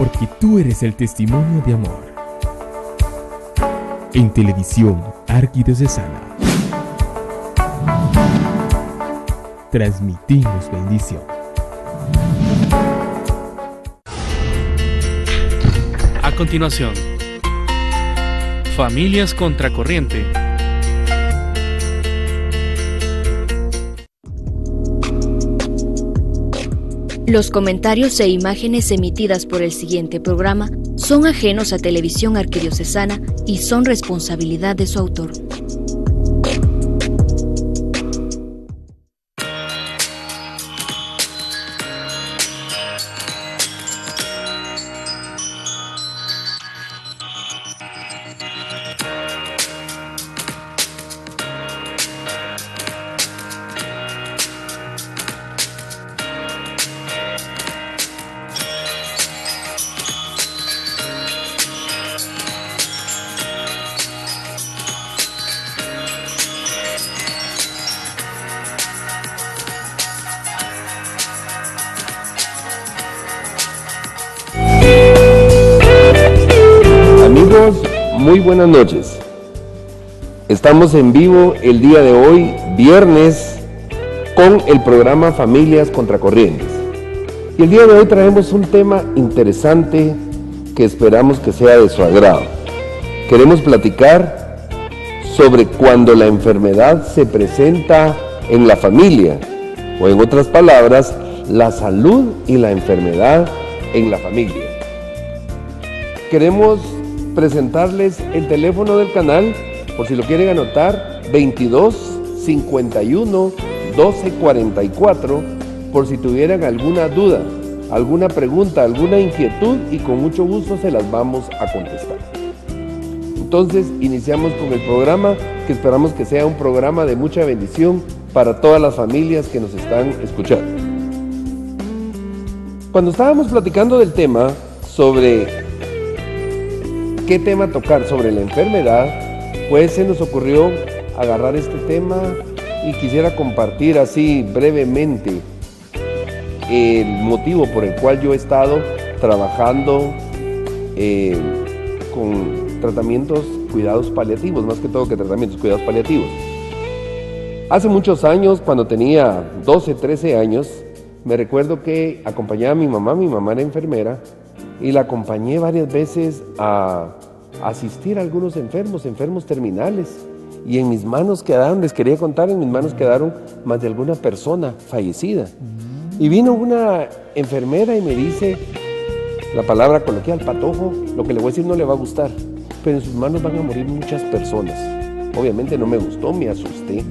porque tú eres el testimonio de amor. En Televisión Arquidiocesana transmitimos bendición. A continuación, Familias Contracorriente. Los comentarios e imágenes emitidas por el siguiente programa son ajenos a Televisión Arquidiocesana y son responsabilidad de su autor. Amigos, muy buenas noches. Estamos en vivo el día de hoy, viernes, con el programa Familias Contracorrientes. Y el día de hoy traemos un tema interesante que esperamos que sea de su agrado. Queremos platicar sobre cuando la enfermedad se presenta en la familia, o en otras palabras, la salud y la enfermedad en la familia. Queremos presentarles el teléfono del canal, por si lo quieren anotar, 22 51 12 44, por si tuvieran alguna duda, alguna pregunta, alguna inquietud, y con mucho gusto se las vamos a contestar. Entonces, iniciamos con el programa, que esperamos que sea un programa de mucha bendición para todas las familias que nos están escuchando. Cuando estábamos platicando del tema sobre qué tema tocar sobre la enfermedad, pues se nos ocurrió agarrar este tema y quisiera compartir así brevemente el motivo por el cual yo he estado trabajando con tratamientos, cuidados paliativos, más que todo que tratamientos, cuidados paliativos. Hace muchos años, cuando tenía 12, 13 años, me recuerdo que acompañaba a mi mamá era enfermera, y la acompañé varias veces a asistir a algunos enfermos terminales, y en mis manos quedaron, les quería contar, en mis manos quedaron más de alguna persona fallecida. Y vino una enfermera y me dice, la palabra coloquial, patojo, lo que le voy a decir no le va a gustar, pero en sus manos van a morir muchas personas. Obviamente no me gustó, me asusté,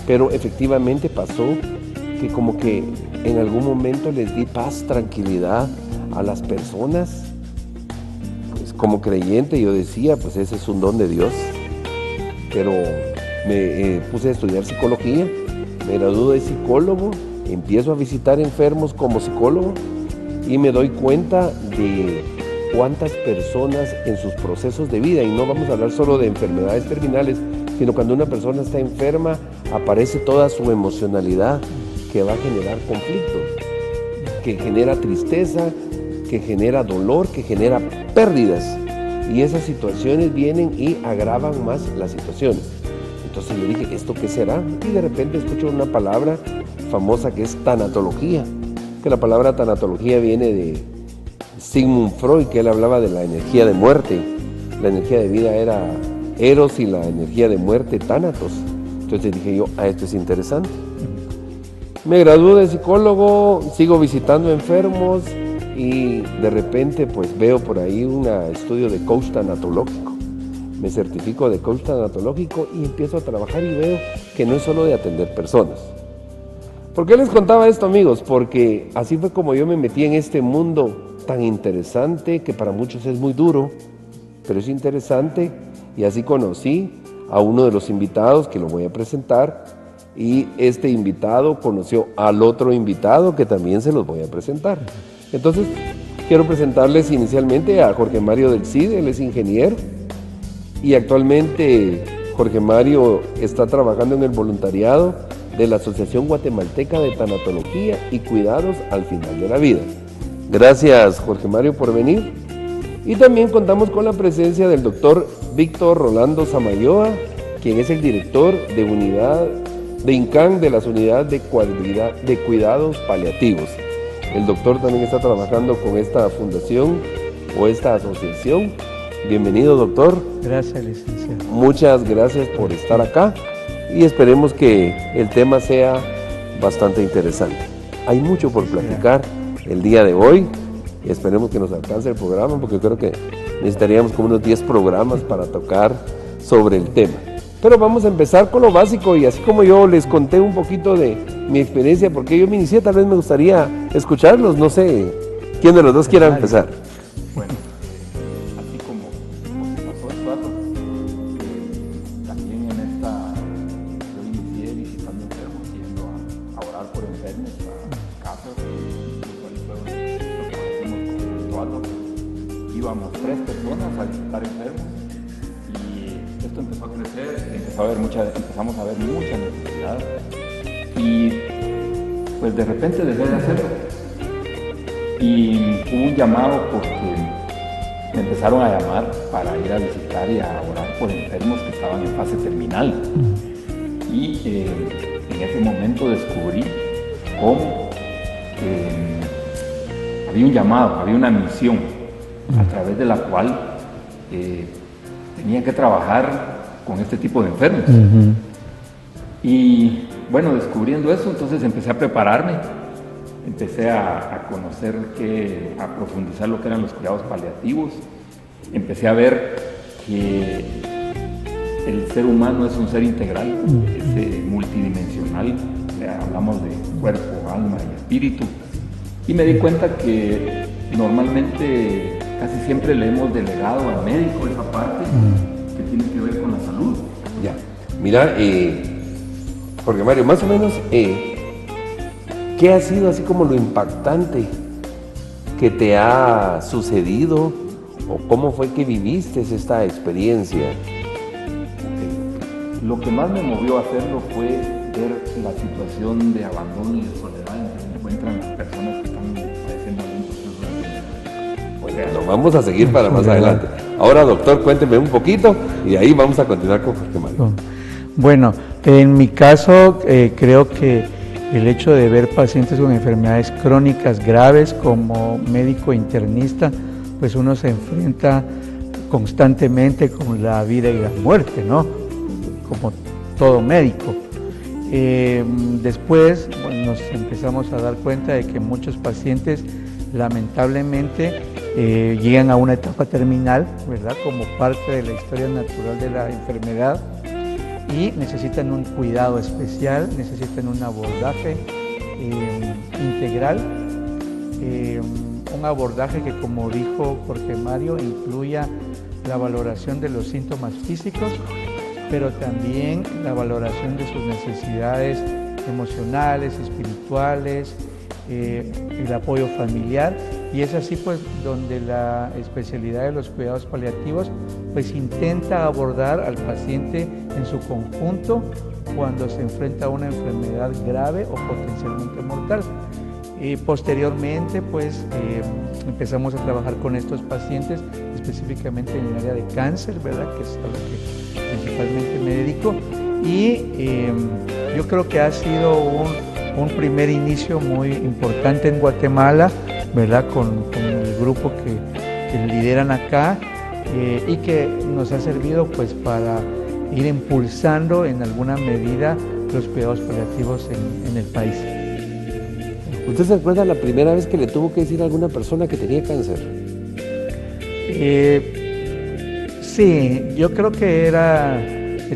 pero efectivamente pasó que como que en algún momento les di paz, tranquilidad a las personas. Pues como creyente yo decía, pues ese es un don de Dios. Pero me puse a estudiar psicología, me gradué de psicólogo, empiezo a visitar enfermos como psicólogo y me doy cuenta de cuántas personas en sus procesos de vida, y no vamos a hablar solo de enfermedades terminales, sino cuando una persona está enferma aparece toda su emocionalidad que va a generar conflicto, que genera tristeza, que genera dolor, que genera pérdidas, y esas situaciones vienen y agravan más las situaciones. Entonces yo dije, ¿esto qué será? Y de repente escucho una palabra famosa que es tanatología, que la palabra tanatología viene de Sigmund Freud, que él hablaba de la energía de muerte. La energía de vida era Eros y la energía de muerte Thanatos. Entonces dije yo, esto es interesante. Me gradué de psicólogo, sigo visitando enfermos, y de repente pues veo por ahí un estudio de coach tanatológico. Me certifico de coach tanatológico y empiezo a trabajar y veo que no es solo de atender personas. ¿Por qué les contaba esto, amigos? Porque así fue como yo me metí en este mundo tan interesante, que para muchos es muy duro, pero es interesante, y así conocí a uno de los invitados que lo voy a presentar, y este invitado conoció al otro invitado que también se los voy a presentar. Entonces, quiero presentarles inicialmente a Jorge Mario del Cid. Él es ingeniero y actualmente Jorge Mario está trabajando en el voluntariado de la Asociación Guatemalteca de Tanatología y Cuidados al Final de la Vida. Gracias, Jorge Mario, por venir. Y también contamos con la presencia del doctor Víctor Rolando Samayoa, quien es el director de unidad de INCAN de las unidades de cuidados paliativos. El doctor también está trabajando con esta fundación o esta asociación. Bienvenido, doctor. Gracias, licenciado. Muchas gracias por estar acá y esperemos que el tema sea bastante interesante. Hay mucho por platicar el día de hoy y esperemos que nos alcance el programa, porque creo que necesitaríamos como unos 10 programas para tocar sobre el tema. Pero vamos a empezar con lo básico, y así como yo les conté un poquito de mi experiencia, porque yo me inicié, tal vez me gustaría escucharlos. No sé quién de los dos quiera empezar. Bueno, así como pasó el rato, también en esta, yo inicié visitando enfermos, yendo a orar por enfermos a casas, incluso ahí fue donde nos conocimos con el Tuato. Íbamos 3 personas a visitar enfermos, y esto empezó a crecer, empezamos a ver mucha necesidad, y pues de repente dejé de hacerlo. Y hubo un llamado porque me empezaron a llamar para ir a visitar y a orar por enfermos que estaban en fase terminal. Y en ese momento descubrí cómo había un llamado, había una misión a través de la cual tenía que trabajar con este tipo de enfermos. Y bueno, descubriendo eso, entonces empecé a prepararme. Empecé a conocer, a profundizar lo que eran los cuidados paliativos. Empecé a ver que el ser humano es un ser integral, es multidimensional. Hablamos de cuerpo, alma y espíritu. Y me di cuenta que normalmente casi siempre le hemos delegado al médico esa parte que tiene que ver con la salud. Ya, mira, Jorge Mario, más o menos, ¿qué ha sido así como lo impactante que te ha sucedido, o cómo fue que viviste esta experiencia? Lo que más me movió a hacerlo fue ver la situación de abandono y de soledad en que se encuentran las personas que están padeciendo algún proceso de enfermedad. Bueno, lo vamos a seguir para más adelante. Ahora, doctor, cuénteme un poquito y ahí vamos a continuar con Jorge Mario. Bueno, en mi caso creo que el hecho de ver pacientes con enfermedades crónicas graves como médico internista, pues uno se enfrenta constantemente con la vida y la muerte, ¿no? Como todo médico. Después, bueno, nos empezamos a dar cuenta de que muchos pacientes lamentablemente llegan a una etapa terminal, ¿verdad? Como parte de la historia natural de la enfermedad, y necesitan un cuidado especial, necesitan un abordaje integral, un abordaje que, como dijo Jorge Mario, incluya la valoración de los síntomas físicos, pero también la valoración de sus necesidades emocionales, espirituales, el apoyo familiar. Y es así pues donde la especialidad de los cuidados paliativos pues intenta abordar al paciente en su conjunto cuando se enfrenta a una enfermedad grave o potencialmente mortal. Posteriormente pues empezamos a trabajar con estos pacientes específicamente en el área de cáncer, ¿verdad? Que es a lo que principalmente me dedico, y yo creo que ha sido un primer inicio muy importante en Guatemala, ¿verdad? Con el grupo que lideran acá, y que nos ha servido pues para ir impulsando en alguna medida los cuidados paliativos en el país. ¿Usted se recuerda la primera vez que le tuvo que decir a alguna persona que tenía cáncer? Sí, yo creo que era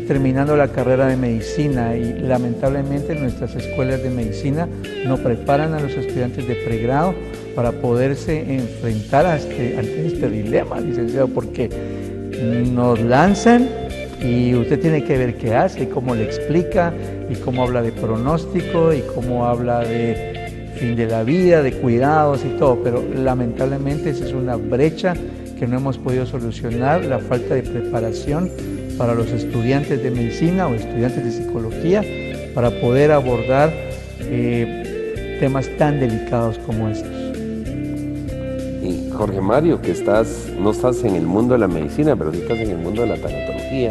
terminando la carrera de medicina, y lamentablemente nuestras escuelas de medicina no preparan a los estudiantes de pregrado para poderse enfrentar ante este dilema, licenciado, porque nos lanzan y usted tiene que ver qué hace y cómo le explica y cómo habla de pronóstico y cómo habla de fin de la vida, de cuidados y todo, pero lamentablemente esa es una brecha que no hemos podido solucionar, la falta de preparación para los estudiantes de medicina o estudiantes de psicología para poder abordar temas tan delicados como estos. Jorge Mario, que no estás en el mundo de la medicina, pero sí estás en el mundo de la tanatología,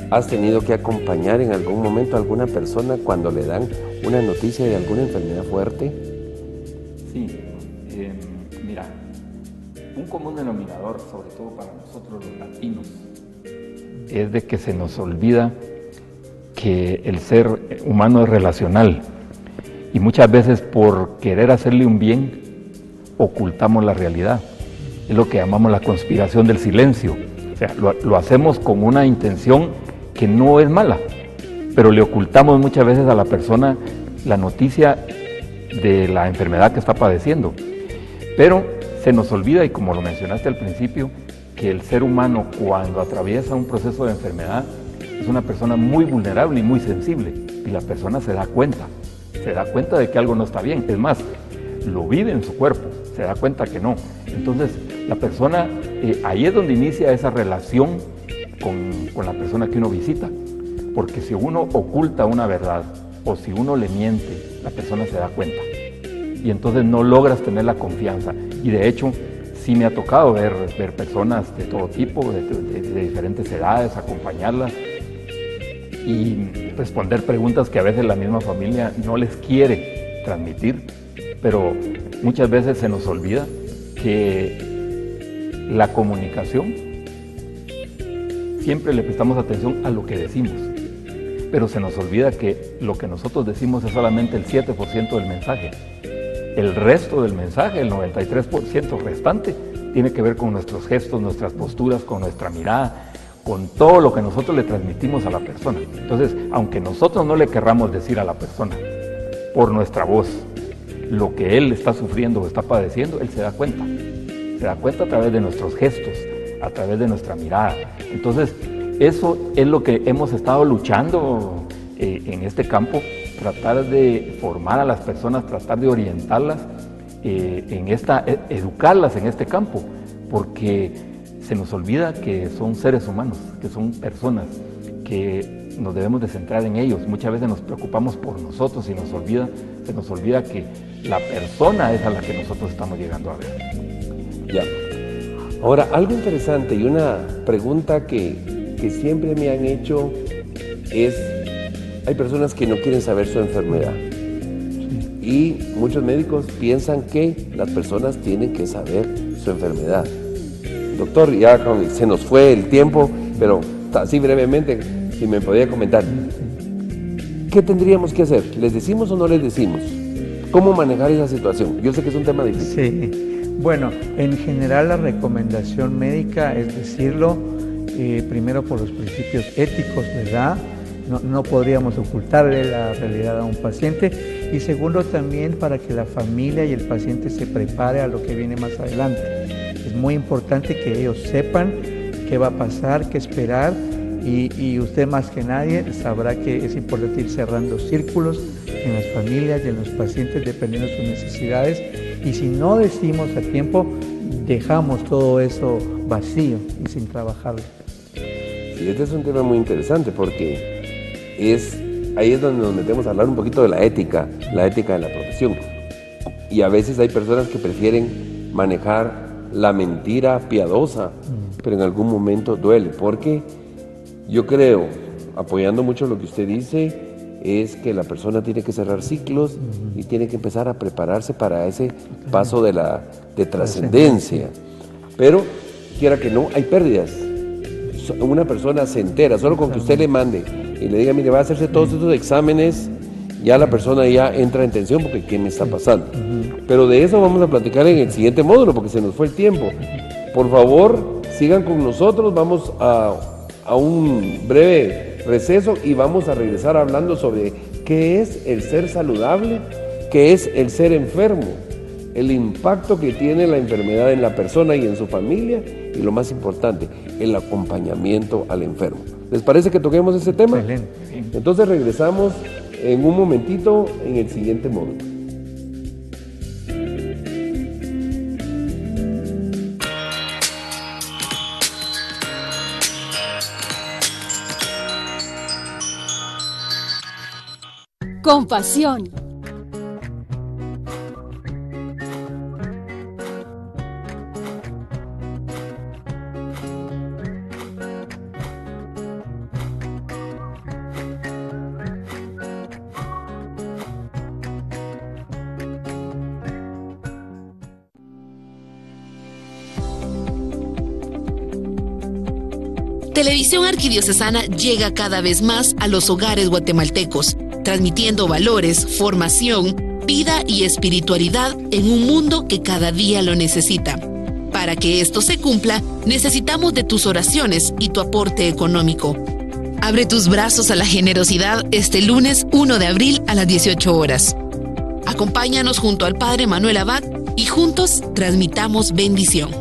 ¿has tenido que acompañar en algún momento a alguna persona cuando le dan una noticia de alguna enfermedad fuerte? Sí, mira, un común denominador, sobre todo para nosotros los latinos, es de que se nos olvida que el ser humano es relacional y muchas veces por querer hacerle un bien ocultamos la realidad. Es lo que llamamos la conspiración del silencio. O sea, lo hacemos con una intención que no es mala, pero le ocultamos muchas veces a la persona la noticia de la enfermedad que está padeciendo. Pero se nos olvida, y como lo mencionaste al principio, que el ser humano cuando atraviesa un proceso de enfermedad es una persona muy vulnerable y muy sensible, y la persona se da cuenta de que algo no está bien. Es más, lo vive en su cuerpo, se da cuenta que no. Entonces, la persona, ahí es donde inicia esa relación con la persona que uno visita, porque si uno oculta una verdad o si uno le miente, la persona se da cuenta y entonces no logras tener la confianza. Y de hecho, sí me ha tocado ver personas de todo tipo, de diferentes edades, acompañarlas y responder preguntas que a veces la misma familia no les quiere transmitir, pero muchas veces se nos olvida que la comunicación, siempre le prestamos atención a lo que decimos, pero se nos olvida que lo que nosotros decimos es solamente el 7% del mensaje. El resto del mensaje, el 93% restante, tiene que ver con nuestros gestos, nuestras posturas, con nuestra mirada, con todo lo que nosotros le transmitimos a la persona. Entonces, aunque nosotros no le querramos decir a la persona por nuestra voz lo que él está sufriendo o está padeciendo, él se da cuenta. Se da cuenta a través de nuestros gestos, a través de nuestra mirada. Entonces, eso es lo que hemos estado luchando en este campo, tratar de formar a las personas, tratar de orientarlas, educarlas en este campo, porque se nos olvida que son seres humanos, que son personas, que nos debemos de centrar en ellos. Muchas veces nos preocupamos por nosotros y se nos olvida que la persona es a la que nosotros estamos llegando a ver. Ya. Ahora, algo interesante y una pregunta que siempre me han hecho es, hay personas que no quieren saber su enfermedad. Y muchos médicos piensan que las personas tienen que saber su enfermedad. Doctor, ya se nos fue el tiempo, pero así brevemente, si me podía comentar, ¿qué tendríamos que hacer? ¿Les decimos o no les decimos? ¿Cómo manejar esa situación? Yo sé que es un tema difícil. Sí, bueno, en general la recomendación médica es decirlo, primero por los principios éticos, ¿verdad? No podríamos ocultarle la realidad a un paciente, y segundo también para que la familia y el paciente se prepare a lo que viene más adelante. Es muy importante que ellos sepan qué va a pasar, qué esperar, y usted más que nadie sabrá que es importante ir cerrando círculos en las familias y en los pacientes dependiendo de sus necesidades, y si no decimos a tiempo, dejamos todo eso vacío y sin trabajarlo. Sí, este es un tema muy interesante porque ahí es donde nos metemos a hablar un poquito de la ética de la profesión. Y a veces hay personas que prefieren manejar la mentira piadosa, pero en algún momento duele, porque yo creo, apoyando mucho lo que usted dice, es que la persona tiene que cerrar ciclos y tiene que empezar a prepararse para ese paso de trascendencia. Pero, quiera que no, hay pérdidas. Una persona se entera, solo con que usted le mande y le diga, mire, va a hacerse todos estos exámenes, ya la persona ya entra en tensión porque ¿qué me está pasando? Pero de eso vamos a platicar en el siguiente módulo porque se nos fue el tiempo. Por favor, sigan con nosotros, vamos a un breve receso y vamos a regresar hablando sobre qué es el ser saludable, qué es el ser enfermo, el impacto que tiene la enfermedad en la persona y en su familia, y lo más importante, el acompañamiento al enfermo. ¿Les parece que toquemos ese tema? Excelente. Entonces regresamos en un momentito en el siguiente módulo. Con pasión. Televisión Arquidiocesana llega cada vez más a los hogares guatemaltecos, transmitiendo valores, formación, vida y espiritualidad en un mundo que cada día lo necesita. Para que esto se cumpla, necesitamos de tus oraciones y tu aporte económico. Abre tus brazos a la generosidad este lunes 1 de abril a las 18 horas. Acompáñanos junto al Padre Manuel Abad y juntos transmitamos bendición.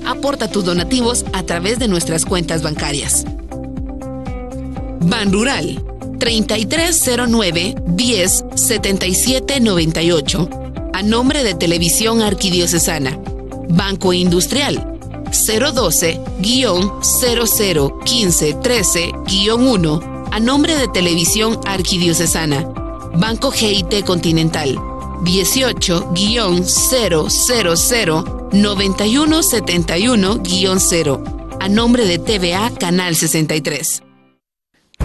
Aporta tus donativos a través de nuestras cuentas bancarias. Ban Rural 3309 10 77 98 a nombre de Televisión Arquidiocesana. Banco Industrial 012-001513-1 a nombre de Televisión Arquidiocesana. Banco GIT Continental 18-000-9171-0 a nombre de TVA Canal 63.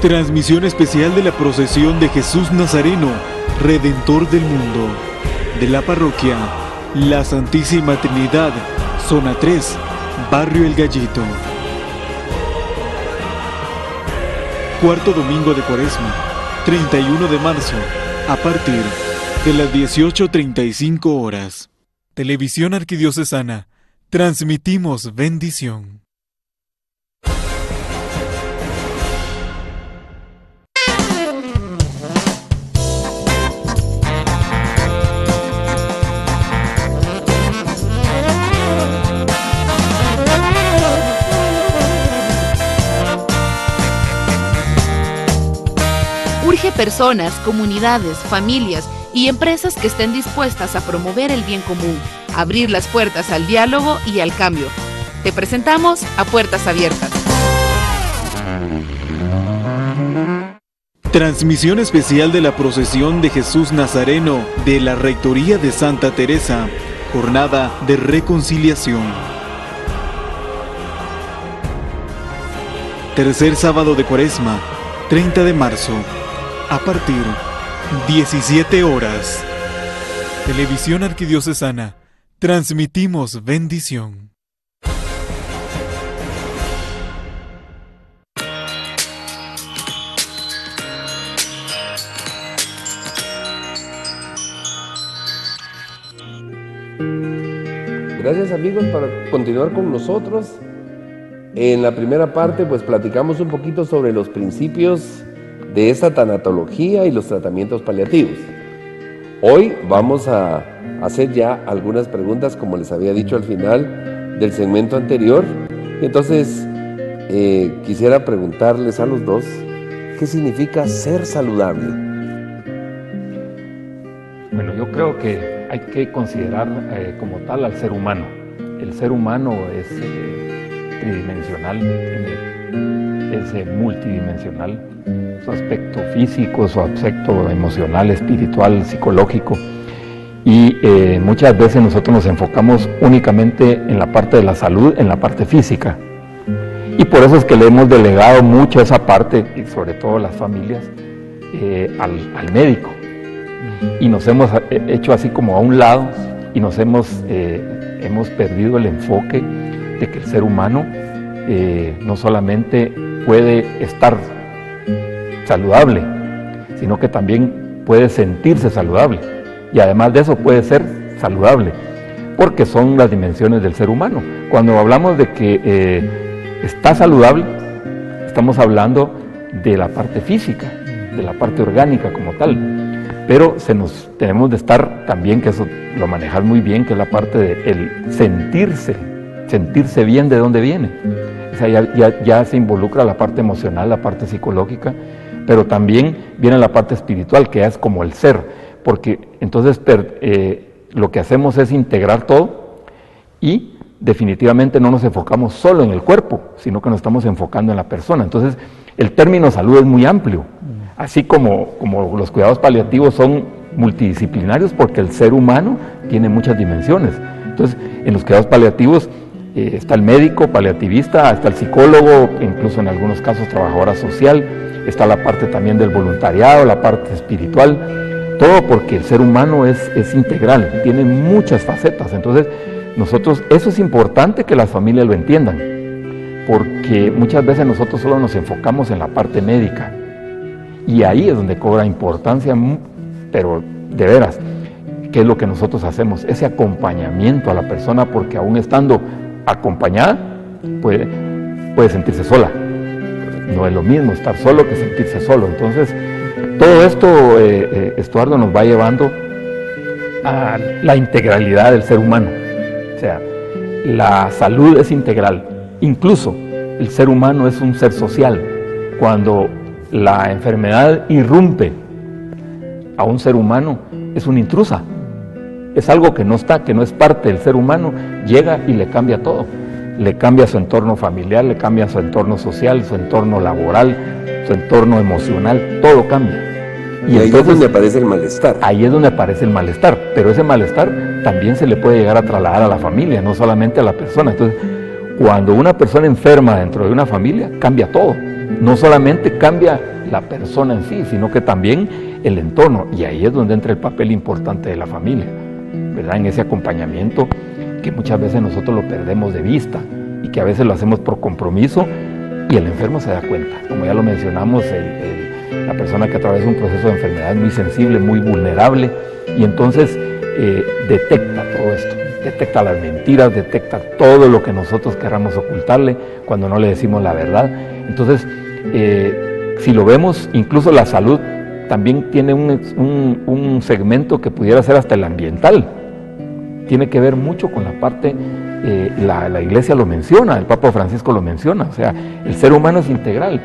Transmisión especial de la procesión de Jesús Nazareno, Redentor del mundo, de la parroquia La Santísima Trinidad, Zona 3, Barrio El Gallito. Cuarto domingo de Cuaresma, 31 de marzo, a partir de las 18:35 horas. Televisión Arquidiocesana, transmitimos bendición. Urge personas, comunidades, familias y empresas que estén dispuestas a promover el bien común, abrir las puertas al diálogo y al cambio. Te presentamos a Puertas Abiertas. Transmisión especial de la procesión de Jesús Nazareno de la Rectoría de Santa Teresa, jornada de reconciliación. Tercer sábado de Cuaresma, 30 de marzo. A partir 17 horas. Televisión Arquidiocesana, transmitimos bendición. Gracias amigos por continuar con nosotros. En la primera parte pues platicamos un poquito sobre los principios de esta tanatología y los tratamientos paliativos. Hoy vamos a hacer ya algunas preguntas, como les había dicho al final del segmento anterior. Entonces, quisiera preguntarles a los dos, ¿qué significa ser saludable? Bueno, yo creo que hay que considerar como tal al ser humano. El ser humano es tridimensional, es multidimensional. Su aspecto físico, su aspecto emocional, espiritual, psicológico, y muchas veces nosotros nos enfocamos únicamente en la parte de la salud, en la parte física, y por eso es que le hemos delegado mucho esa parte, y sobre todo las familias, al médico, y nos hemos hecho así como a un lado, y nos hemos perdido el enfoque de que el ser humano no solamente puede estar saludable, sino que también puede sentirse saludable, y además de eso puede ser saludable, porque son las dimensiones del ser humano. Cuando hablamos de que está saludable, estamos hablando de la parte física, de la parte orgánica como tal, pero tenemos de estar también, que eso lo manejas muy bien, que es la parte de el sentirse bien de dónde viene. O sea, ya se involucra la parte emocional, la parte psicológica, pero también viene la parte espiritual, que es como el ser, porque entonces lo que hacemos es integrar todo, y definitivamente no nos enfocamos solo en el cuerpo, sino que nos estamos enfocando en la persona. Entonces el término salud es muy amplio, así como los cuidados paliativos son multidisciplinarios, porque el ser humano tiene muchas dimensiones. Entonces en los cuidados paliativos está el médico paliativista, está el psicólogo, incluso en algunos casos trabajadora social, está la parte también del voluntariado, la parte espiritual, todo porque el ser humano es integral, tiene muchas facetas. Entonces nosotros, eso es importante que las familias lo entiendan, porque muchas veces nosotros solo nos enfocamos en la parte médica y ahí es donde cobra importancia, pero de veras, ¿qué es lo que nosotros hacemos? Ese acompañamiento a la persona, porque aún estando acompañada puede sentirse sola. No es lo mismo estar solo que sentirse solo. Entonces, todo esto, Estuardo, nos va llevando a la integralidad del ser humano. O sea, la salud es integral. Incluso el ser humano es un ser social. Cuando la enfermedad irrumpe a un ser humano, es una intrusa. Es algo que no está, que no es parte del ser humano, llega y le cambia todo. Le cambia su entorno familiar, le cambia su entorno social, su entorno laboral, su entorno emocional, todo cambia. Y ahí es donde aparece el malestar. Ahí es donde aparece el malestar, pero ese malestar también se le puede llegar a trasladar a la familia, no solamente a la persona. Entonces, cuando una persona enferma dentro de una familia, cambia todo. No solamente cambia la persona en sí, sino que también el entorno. Y ahí es donde entra el papel importante de la familia, ¿verdad? En ese acompañamiento que muchas veces nosotros lo perdemos de vista y que a veces lo hacemos por compromiso y el enfermo se da cuenta. Como ya lo mencionamos, la persona que atraviesa un proceso de enfermedad es muy sensible, muy vulnerable y entonces detecta todo esto, detecta las mentiras, detecta todo lo que nosotros queramos ocultarle cuando no le decimos la verdad. Entonces, si lo vemos, incluso la salud también tiene un segmento que pudiera ser hasta el ambiental. Tiene que ver mucho con la parte, la Iglesia lo menciona, el Papa Francisco lo menciona, o sea, el ser humano es integral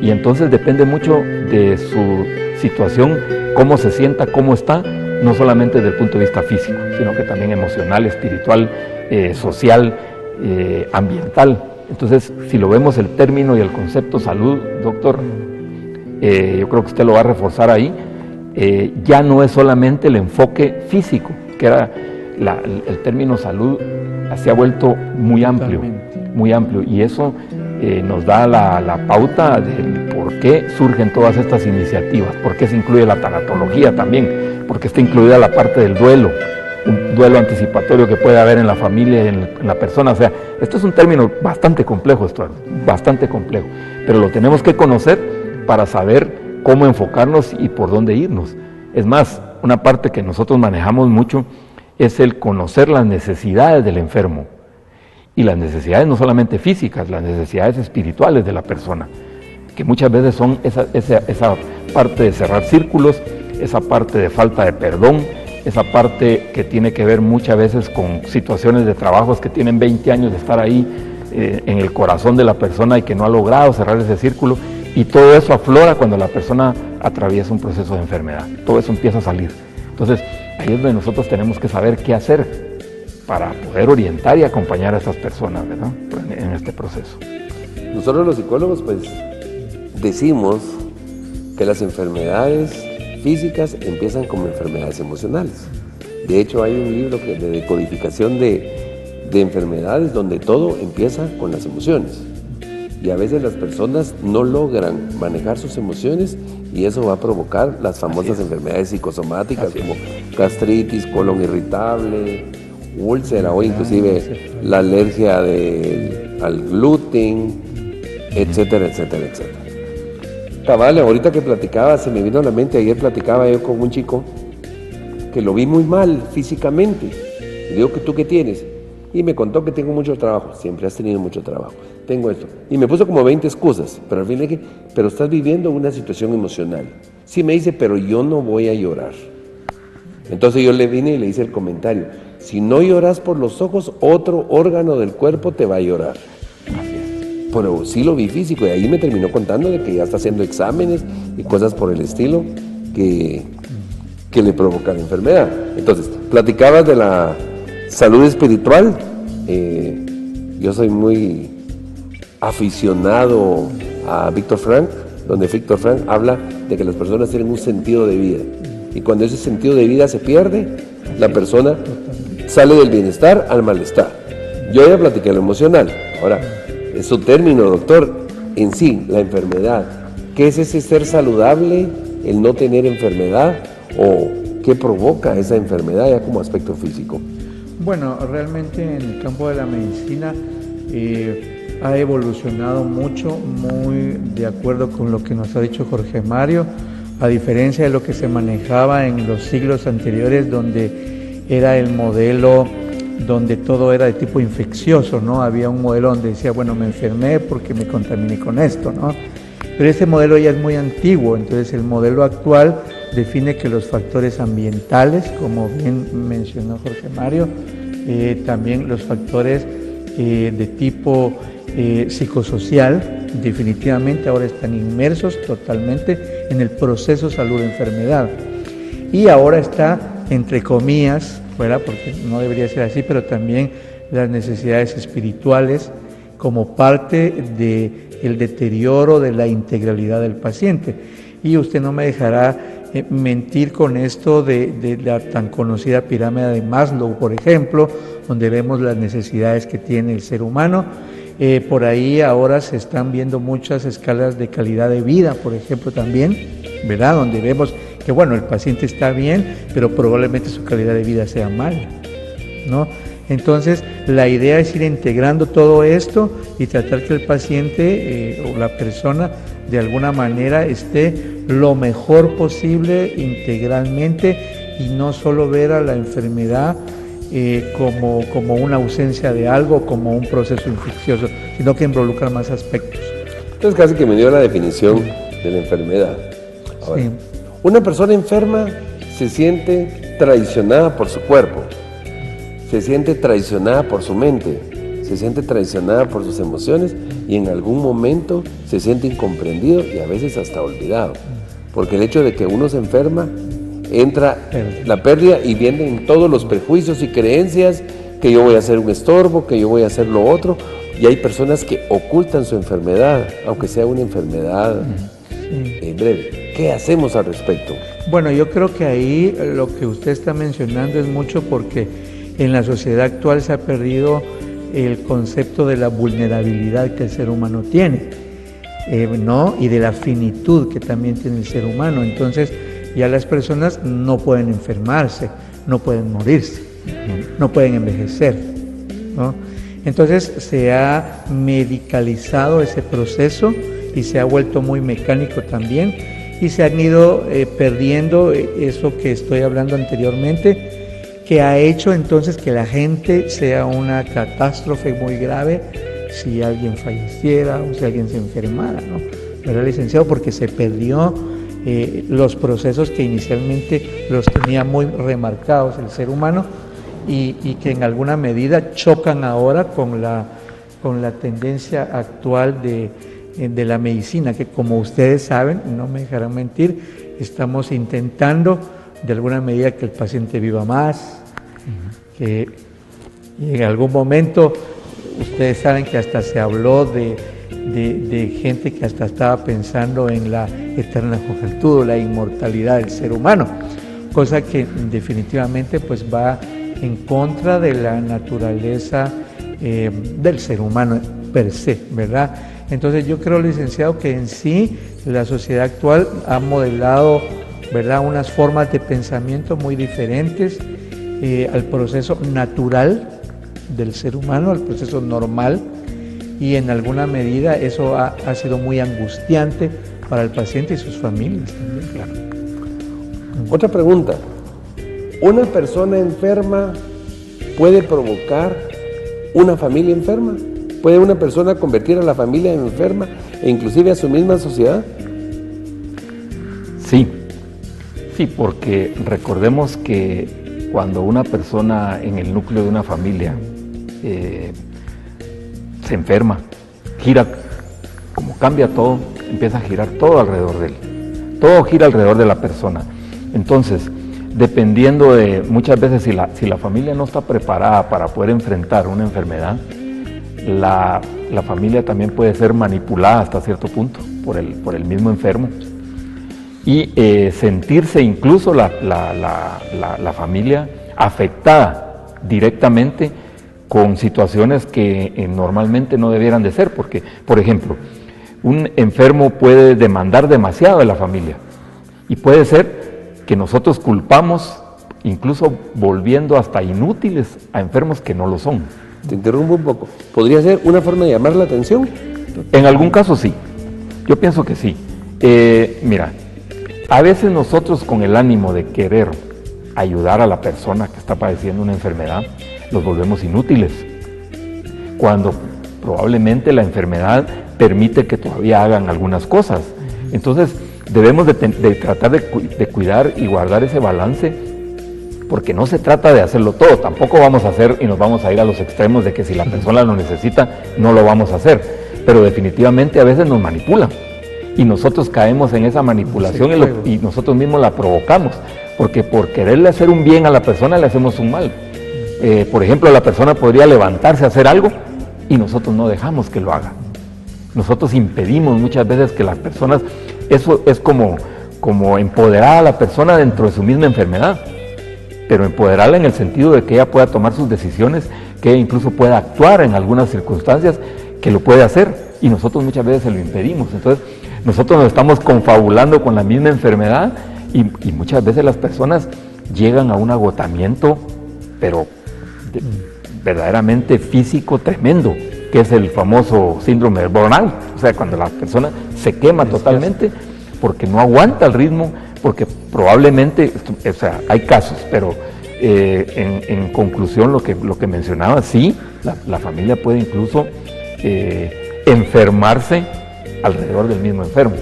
y entonces depende mucho de su situación, cómo se sienta, cómo está, no solamente desde el punto de vista físico, sino que también emocional, espiritual, social, ambiental. Entonces, si lo vemos el término y el concepto salud, doctor, yo creo que usted lo va a reforzar ahí, ya no es solamente el enfoque físico, que era el término salud, se ha vuelto muy amplio, y eso nos da la pauta del por qué surgen todas estas iniciativas, por qué se incluye la tanatología también, porque está incluida la parte del duelo, un duelo anticipatorio que puede haber en la familia y en la persona. O sea, esto es un término bastante complejo, bastante complejo, pero lo tenemos que conocer para saber cómo enfocarnos y por dónde irnos. Es más, una parte que nosotros manejamos mucho es el conocer las necesidades del enfermo. Y las necesidades no solamente físicas, las necesidades espirituales de la persona, que muchas veces son esa parte de cerrar círculos, esa parte de falta de perdón, esa parte que tiene que ver muchas veces con situaciones de trabajos que tienen 20 años de estar ahí en el corazón de la persona y que no ha logrado cerrar ese círculo. Y todo eso aflora cuando la persona atraviesa un proceso de enfermedad. Todo eso empieza a salir. Entonces, ahí es donde nosotros tenemos que saber qué hacer para poder orientar y acompañar a estas personas, ¿verdad?, en este proceso. Nosotros los psicólogos, pues, decimos que las enfermedades físicas empiezan como enfermedades emocionales. De hecho, hay un libro de decodificación de enfermedades donde todo empieza con las emociones. Y a veces las personas no logran manejar sus emociones y eso va a provocar las famosas enfermedades psicosomáticas como gastritis, colon irritable, úlcera o inclusive la alergia al gluten, etcétera, etcétera, etcétera. Cabal, ahorita que platicaba, se me vino a la mente, ayer platicaba yo con un chico que lo vi muy mal físicamente. Le digo, ¿tú qué tienes? Y me contó que tengo mucho trabajo. Siempre has tenido mucho trabajo. Tengo esto. Y me puso como 20 excusas, pero al fin le dije, pero estás viviendo una situación emocional. Sí, me dice, pero yo no voy a llorar. Entonces yo le vine y le hice el comentario, si no lloras por los ojos, otro órgano del cuerpo te va a llorar. Pero sí lo vi físico y ahí me terminó contando de que ya está haciendo exámenes y cosas por el estilo que le provocan enfermedad. Entonces, platicabas de la salud espiritual. Yo soy muy aficionado a Víctor Frank, donde Víctor Frank habla de que las personas tienen un sentido de vida. Y cuando ese sentido de vida se pierde, la persona sale del bienestar al malestar. Yo ya platiqué lo emocional. Ahora, es su término, doctor, en sí, la enfermedad. ¿Qué es ese ser saludable, el no tener enfermedad? ¿O qué provoca esa enfermedad ya como aspecto físico? Bueno, realmente en el campo de la medicina ha evolucionado mucho, muy de acuerdo con lo que nos ha dicho Jorge Mario, a diferencia de lo que se manejaba en los siglos anteriores, donde era el modelo donde todo era de tipo infeccioso, ¿no? Había un modelo donde decía, bueno, me enfermé porque me contaminé con esto, ¿no? Pero ese modelo ya es muy antiguo, entonces el modelo actual define que los factores ambientales, como bien mencionó Jorge Mario, también los factores de tipo psicosocial, definitivamente ahora están inmersos totalmente en el proceso salud-enfermedad. Y ahora está, entre comillas, ¿verdad? Porque no debería ser así, pero también las necesidades espirituales como parte del deterioro de la integralidad del paciente. Y usted no me dejará mentir con esto de la tan conocida pirámide de Maslow, por ejemplo, donde vemos las necesidades que tiene el ser humano. Por ahí ahora se están viendo muchas escalas de calidad de vida, por ejemplo, también, ¿verdad? Donde vemos que, bueno, el paciente está bien, pero probablemente su calidad de vida sea mala, ¿no? Entonces, la idea es ir integrando todo esto y tratar que el paciente o la persona de alguna manera esté lo mejor posible integralmente y no solo ver a la enfermedad como una ausencia de algo, como un proceso infeccioso, sino que involucra más aspectos. Entonces casi que me dio la definición de la enfermedad. Ahora, sí. Una persona enferma se siente traicionada por su cuerpo, se siente traicionada por su mente, se siente traicionada por sus emociones y en algún momento se siente incomprendido y a veces hasta olvidado. Porque el hecho de que uno se enferma, entra la pérdida y vienen todos los prejuicios y creencias que yo voy a ser un estorbo, que yo voy a hacer lo otro. Y hay personas que ocultan su enfermedad, aunque sea una enfermedad breve. ¿Qué hacemos al respecto? Bueno, yo creo que ahí lo que usted está mencionando es mucho porque en la sociedad actual se ha perdido el concepto de la vulnerabilidad que el ser humano tiene, ¿no? Y de la finitud que también tiene el ser humano. Entonces, ya las personas no pueden enfermarse, no pueden morirse, no pueden envejecer, ¿no? Entonces se ha medicalizado ese proceso y se ha vuelto muy mecánico también y se han ido perdiendo eso que estoy hablando anteriormente, que ha hecho entonces que la gente sea una catástrofe muy grave si alguien falleciera o si alguien se enfermara, ¿no? ¿Verdad, licenciado? Porque se perdió los procesos que inicialmente los tenía muy remarcados el ser humano y que en alguna medida chocan ahora con la tendencia actual de la medicina, que como ustedes saben, no me dejarán mentir, estamos intentando de alguna medida que el paciente viva más, que en algún momento ustedes saben que hasta se habló de gente que hasta estaba pensando en la eterna juventud o la inmortalidad del ser humano, cosa que definitivamente pues va en contra de la naturaleza del ser humano per se, ¿verdad? Entonces yo creo, licenciado, que en sí la sociedad actual ha modelado, ¿verdad?, unas formas de pensamiento muy diferentes al proceso natural del ser humano, al proceso normal, y en alguna medida eso ha sido muy angustiante para el paciente y sus familias también, claro. Otra pregunta, ¿una persona enferma puede provocar una familia enferma? ¿Puede una persona convertir a la familia en enferma e inclusive a su misma sociedad? Sí, porque recordemos que cuando una persona en el núcleo de una familia se enferma, gira, como cambia todo, empieza a girar todo alrededor de él. Todo gira alrededor de la persona. Entonces, dependiendo de, muchas veces si la familia no está preparada para poder enfrentar una enfermedad, la familia también puede ser manipulada hasta cierto punto por el mismo enfermo y sentirse incluso la familia afectada directamente con situaciones que normalmente no debieran de ser, porque, por ejemplo, un enfermo puede demandar demasiado de la familia y puede ser que nosotros culpamos, incluso volviendo hasta inútiles a enfermos que no lo son. Te interrumpo un poco. ¿Podría ser una forma de llamar la atención? En algún caso sí, yo pienso que sí. Mira, a veces nosotros con el ánimo de querer ayudar a la persona que está padeciendo una enfermedad, los volvemos inútiles, cuando probablemente la enfermedad permite que todavía hagan algunas cosas. Entonces debemos de tratar de cuidar y guardar ese balance, porque no se trata de hacerlo todo, tampoco vamos a hacer y nos vamos a ir a los extremos de que si la persona lo necesita, no lo vamos a hacer, pero definitivamente a veces nos manipulan y nosotros caemos en esa manipulación y nosotros mismos la provocamos, porque por quererle hacer un bien a la persona le hacemos un mal. Por ejemplo, la persona podría levantarse a hacer algo y nosotros no dejamos que lo haga. Nosotros impedimos muchas veces que las personas, eso es como empoderar a la persona dentro de su misma enfermedad, pero empoderarla en el sentido de que ella pueda tomar sus decisiones, que ella incluso pueda actuar en algunas circunstancias, que lo puede hacer, y nosotros muchas veces se lo impedimos. Entonces, nosotros nos estamos confabulando con la misma enfermedad y muchas veces las personas llegan a un agotamiento, pero verdaderamente físico tremendo, que es el famoso síndrome de burnout, o sea, cuando la persona se quema totalmente porque no aguanta el ritmo, porque probablemente, o sea, hay casos, pero en conclusión lo que mencionaba, sí, la familia puede incluso enfermarse alrededor del mismo enfermo,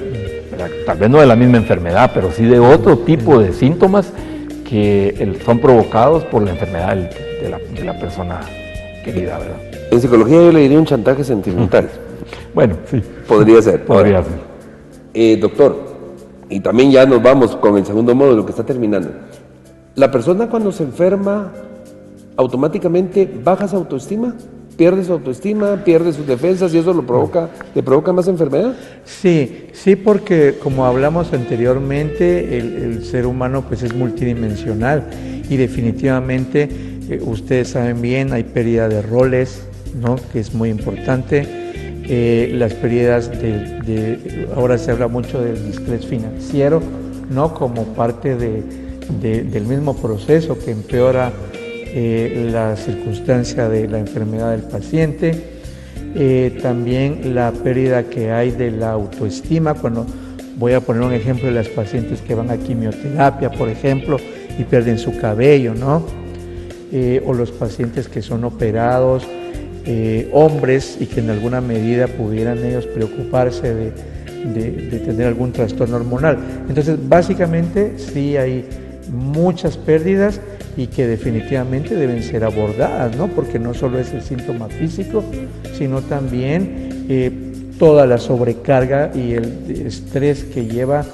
¿verdad? Tal vez no de la misma enfermedad, pero sí de otro tipo de síntomas que son provocados por la enfermedad de la persona querida, ¿verdad? En psicología yo le diría un chantaje sentimental. Bueno, sí. Podría ser. Podría ser. Doctor, y también ya nos vamos con el segundo módulo que está terminando. La persona cuando se enferma, automáticamente baja su autoestima, pierde su autoestima, pierde sus defensas y eso le provoca más enfermedad. Sí, porque como hablamos anteriormente, el ser humano pues es multidimensional y definitivamente ustedes saben bien, hay pérdida de roles, ¿no? Que es muy importante. Las pérdidas ahora se habla mucho del distrés financiero, ¿no? Como parte del mismo proceso que empeora la circunstancia de la enfermedad del paciente. También la pérdida que hay de la autoestima, cuando voy a poner un ejemplo de las pacientes que van a quimioterapia, por ejemplo, y pierden su cabello, ¿no? O los pacientes que son operados, hombres, y que en alguna medida pudieran ellos preocuparse de tener algún trastorno hormonal. Entonces, básicamente, sí hay muchas pérdidas y que definitivamente deben ser abordadas, ¿no? Porque no solo es el síntoma físico, sino también toda la sobrecarga y el estrés que lleva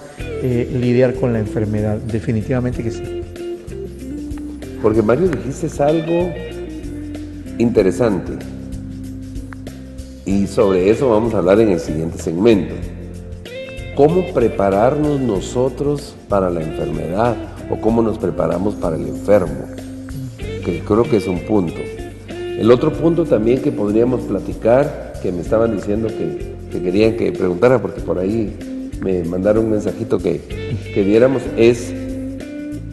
lidiar con la enfermedad. Definitivamente que sí. Porque Mario, dijiste algo interesante y sobre eso vamos a hablar en el siguiente segmento. ¿Cómo prepararnos nosotros para la enfermedad o cómo nos preparamos para el enfermo? Que creo que es un punto. El otro punto también que podríamos platicar, que me estaban diciendo que querían que preguntara, porque por ahí me mandaron un mensajito que viéramos, es: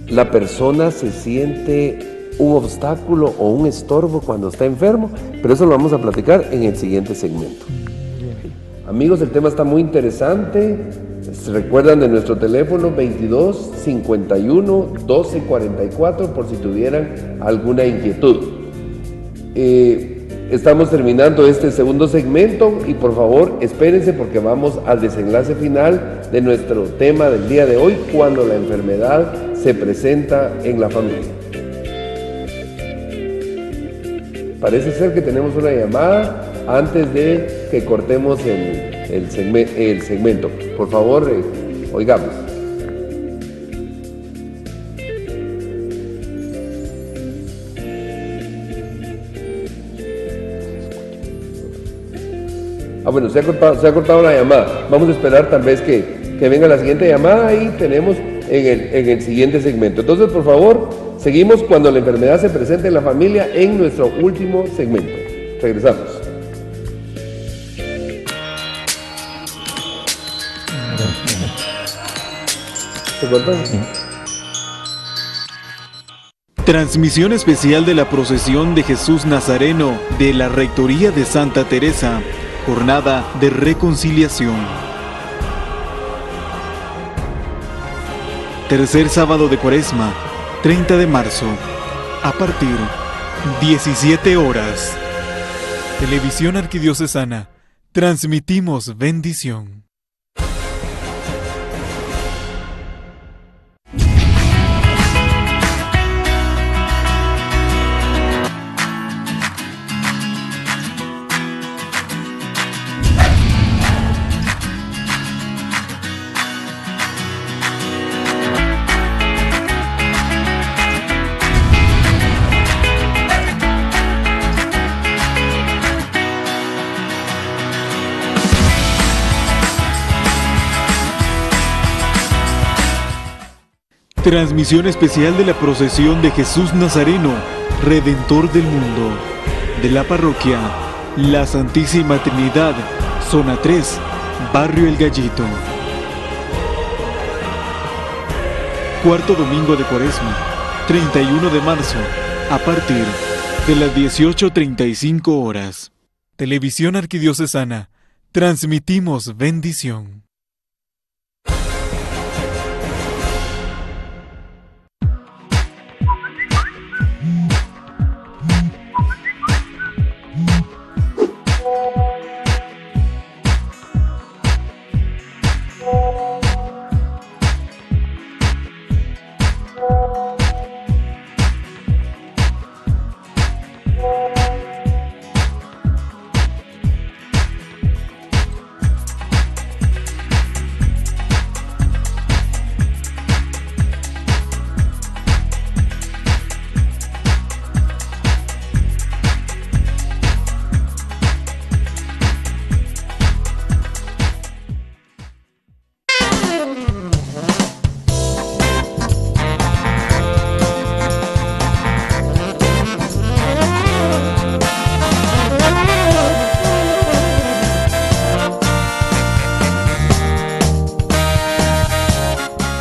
¿la persona se siente un obstáculo o un estorbo cuando está enfermo? Pero eso lo vamos a platicar en el siguiente segmento. Amigos, el tema está muy interesante. ¿Se recuerdan de nuestro teléfono 22 51 12 44 por si tuvieran alguna inquietud? Estamos terminando este segundo segmento y por favor espérense porque vamos al desenlace final de nuestro tema del día de hoy, cuando la enfermedad se presenta en la familia. Parece ser que tenemos una llamada antes de que cortemos el segmento. Por favor, oigamos. Bueno, se ha cortado la llamada. Vamos a esperar tal vez que venga la siguiente llamada y tenemos en el siguiente segmento. Entonces, por favor, seguimos cuando la enfermedad se presenta en la familia en nuestro último segmento. Regresamos. ¿Se cortó? Transmisión especial de la procesión de Jesús Nazareno de la Rectoría de Santa Teresa, jornada de reconciliación. Tercer sábado de Cuaresma, 30 de marzo, a partir 17 horas. Televisión Arquidiocesana, transmitimos bendición. Transmisión especial de la procesión de Jesús Nazareno, Redentor del mundo, de la parroquia La Santísima Trinidad, Zona 3, Barrio El Gallito. Cuarto domingo de Cuaresma, 31 de marzo, a partir de las 18:35 horas. Televisión Arquidiocesana, transmitimos bendición.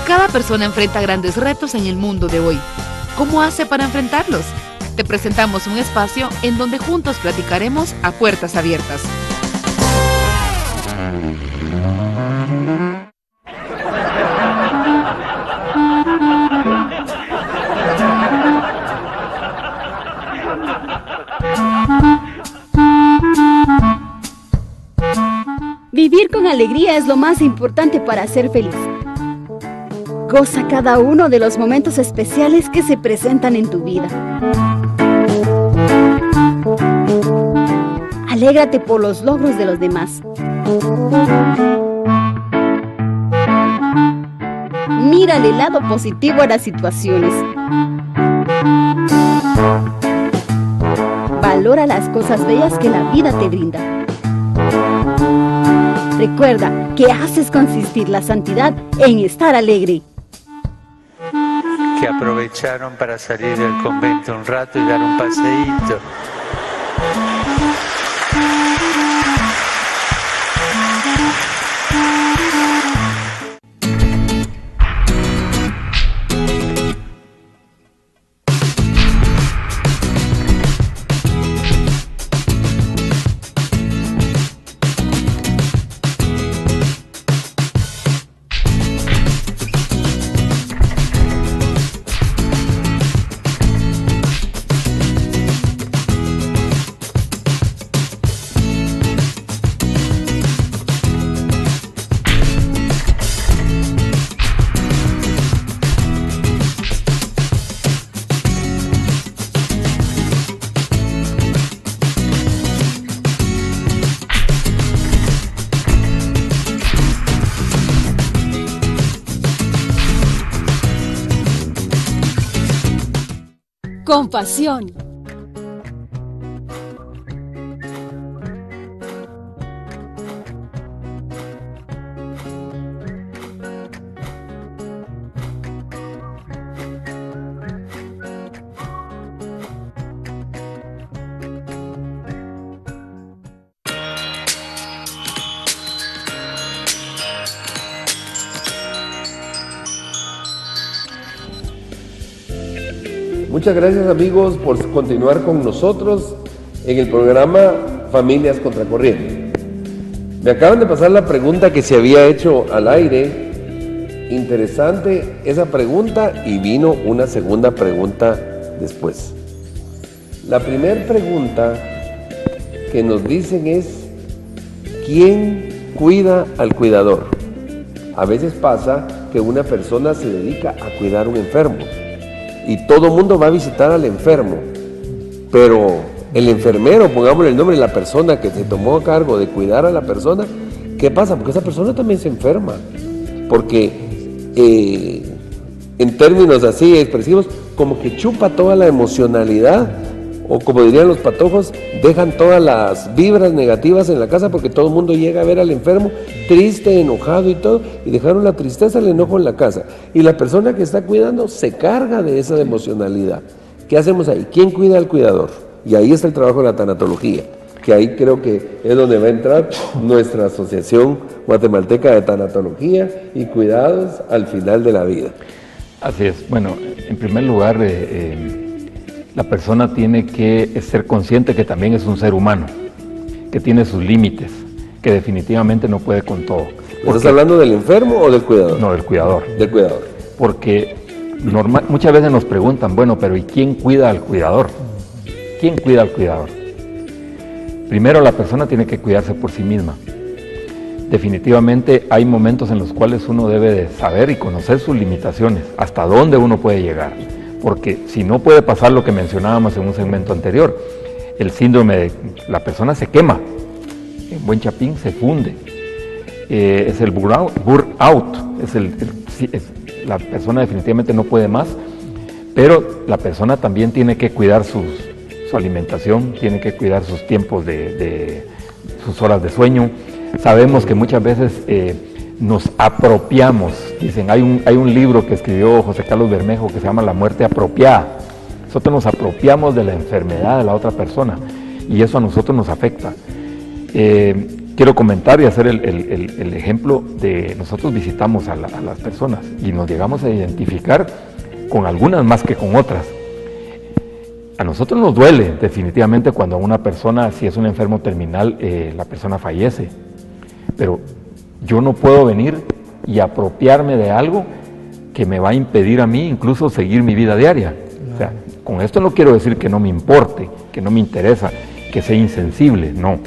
Cada persona enfrenta grandes retos en el mundo de hoy. ¿Cómo hace para enfrentarlos? Te presentamos un espacio en donde juntos platicaremos a puertas abiertas. Vivir con alegría es lo más importante para ser feliz. Goza cada uno de los momentos especiales que se presentan en tu vida. Alégrate por los logros de los demás. Mira el lado positivo a las situaciones. Valora las cosas bellas que la vida te brinda. Recuerda que haces consistir la santidad en estar alegre. Que aprovecharon para salir del convento un rato y dar un paseíto. Compasión. Muchas gracias, amigos, por continuar con nosotros en el programa Familias Contracorriente. Me acaban de pasar la pregunta que se había hecho al aire. Interesante esa pregunta, y vino una segunda pregunta después. La primera pregunta que nos dicen es: ¿quién cuida al cuidador? A veces pasa que una persona se dedica a cuidar a un enfermo y todo el mundo va a visitar al enfermo, pero el enfermero, pongámosle el nombre de la persona que se tomó a cargo de cuidar a la persona, ¿qué pasa? Porque esa persona también se enferma, porque en términos así expresivos, como que chupa toda la emocionalidad, o como dirían los patojos, dejan todas las vibras negativas en la casa, porque todo el mundo llega a ver al enfermo triste, enojado y todo, y dejaron la tristeza, el enojo en la casa. Y la persona que está cuidando se carga de esa emocionalidad. ¿Qué hacemos ahí? ¿Quién cuida al cuidador? Y ahí está el trabajo de la tanatología, que ahí creo que es donde va a entrar nuestra Asociación Guatemalteca de Tanatología y Cuidados al Final de la Vida. Así es. Bueno, en primer lugar, la persona tiene que ser consciente que también es un ser humano, que tiene sus límites, que definitivamente no puede con todo. ¿Estás hablando del enfermo o del cuidador? No, del cuidador. Del cuidador. Porque muchas veces nos preguntan, bueno, pero ¿y quién cuida al cuidador? ¿Quién cuida al cuidador? Primero, la persona tiene que cuidarse por sí misma. Definitivamente hay momentos en los cuales uno debe de saber y conocer sus limitaciones, hasta dónde uno puede llegar. Porque si no, puede pasar lo que mencionábamos en un segmento anterior, el síndrome de la persona se quema, en buen chapín se funde, es el burnout, la persona definitivamente no puede más, pero la persona también tiene que cuidar su alimentación, tiene que cuidar sus tiempos sus horas de sueño. Sabemos que muchas veces nos apropiamos, dicen, hay un libro que escribió José Carlos Bermejo que se llama La muerte apropiada. Nosotros nos apropiamos de la enfermedad de la otra persona y eso a nosotros nos afecta. Quiero comentar y hacer el ejemplo de nosotros visitamos a las personas y nos llegamos a identificar con algunas más que con otras. A nosotros nos duele definitivamente cuando una persona, si es un enfermo terminal, la persona fallece, pero yo no puedo venir y apropiarme de algo que me va a impedir a mí incluso seguir mi vida diaria. O sea, con esto no quiero decir que no me importe, que no me interesa, que sea insensible, no.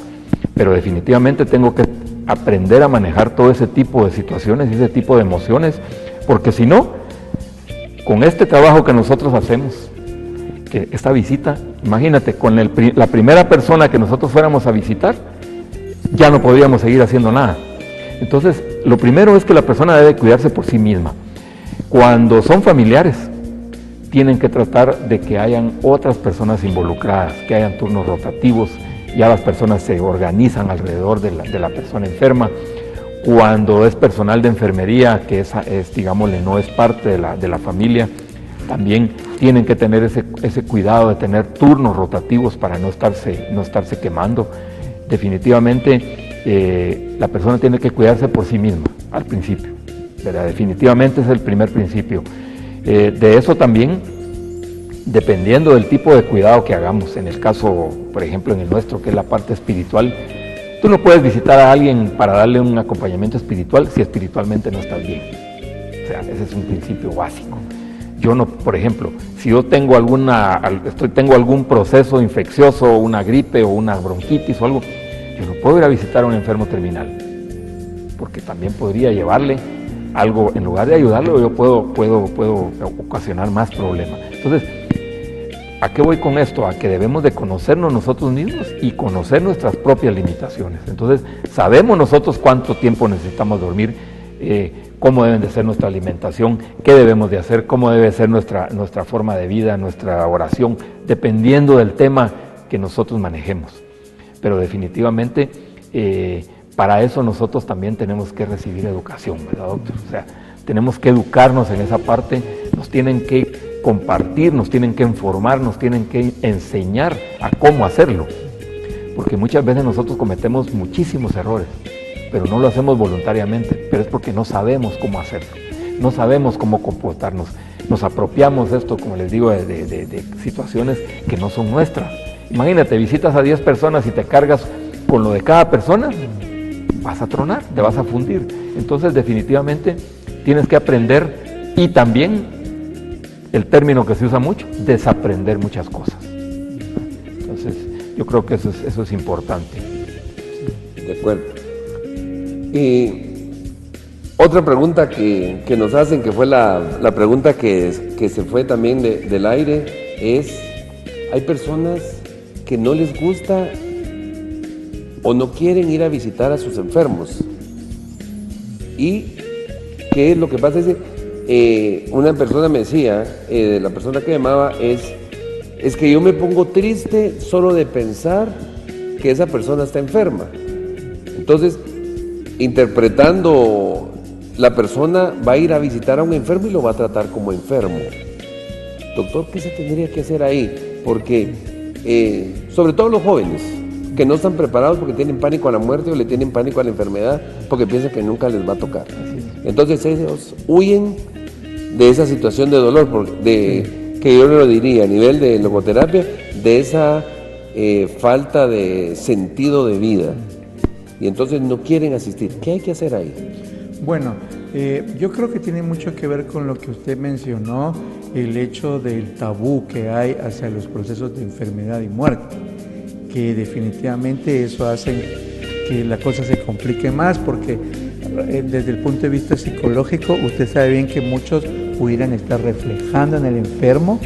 Pero definitivamente tengo que aprender a manejar todo ese tipo de situaciones y ese tipo de emociones, porque si no, con este trabajo que nosotros hacemos, que esta visita, imagínate, con la primera persona que nosotros fuéramos a visitar, ya no podríamos seguir haciendo nada. Entonces, lo primero es que la persona debe cuidarse por sí misma. Cuando son familiares, tienen que tratar de que hayan otras personas involucradas, que hayan turnos rotativos, ya las personas se organizan alrededor de la persona enferma. Cuando es personal de enfermería, que digámosle, no es parte de la familia, también tienen que tener ese cuidado de tener turnos rotativos para no estarse quemando. Definitivamente la persona tiene que cuidarse por sí misma al principio, ¿verdad? Definitivamente es el primer principio. De eso también, dependiendo del tipo de cuidado que hagamos, en el caso, por ejemplo, en el nuestro, que es la parte espiritual, tú no puedes visitar a alguien para darle un acompañamiento espiritual si espiritualmente no estás bien. O sea, ese es un principio básico. Yo no, por ejemplo, si yo tengo algún proceso infeccioso, una gripe o una bronquitis o algo, yo no puedo ir a visitar a un enfermo terminal, porque también podría llevarle algo, en lugar de ayudarlo, yo puedo ocasionar más problemas. Entonces, ¿a qué voy con esto? A que debemos de conocernos nosotros mismos y conocer nuestras propias limitaciones. Entonces, sabemos nosotros cuánto tiempo necesitamos dormir, cómo deben de ser nuestra alimentación, qué debemos de hacer, cómo debe ser nuestra forma de vida, nuestra oración, dependiendo del tema que nosotros manejemos. Pero definitivamente, para eso nosotros también tenemos que recibir educación, ¿verdad, doctor? O sea, tenemos que educarnos en esa parte, nos tienen que compartir, nos tienen que informar, nos tienen que enseñar a cómo hacerlo. Porque muchas veces nosotros cometemos muchísimos errores, pero no lo hacemos voluntariamente, pero es porque no sabemos cómo hacerlo, no sabemos cómo comportarnos. nos apropiamos de esto, como les digo, de situaciones que no son nuestras. Imagínate, visitas a 10 personas y te cargas con lo de cada persona, vas a tronar, te vas a fundir. Entonces, definitivamente, tienes que aprender, y también, el término que se usa mucho, desaprender muchas cosas. Entonces, yo creo que eso es importante. De acuerdo. Y otra pregunta que nos hacen, que fue la pregunta que se fue también del aire, es, hay personas que no les gusta o no quieren ir a visitar a sus enfermos. ¿Y qué es lo que pasa? Una persona me decía, la persona que llamaba, es que yo me pongo triste solo de pensar que esa persona está enferma. Entonces, interpretando, la persona va a ir a visitar a un enfermo y lo va a tratar como enfermo. Doctor, ¿qué se tendría que hacer ahí? Porque, sobre todo los jóvenes, que no están preparados porque tienen pánico a la muerte o le tienen pánico a la enfermedad porque piensan que nunca les va a tocar. Entonces ellos huyen de esa situación de dolor, que yo lo diría a nivel de logoterapia, de esa falta de sentido de vida. Y entonces no quieren asistir. ¿Qué hay que hacer ahí? Bueno, yo creo que tiene mucho que ver con lo que usted mencionó, el hecho del tabú que hay hacia los procesos de enfermedad y muerte, que definitivamente eso hace que la cosa se complique más, porque desde el punto de vista psicológico, usted sabe bien que muchos pudieran estar reflejando en el enfermo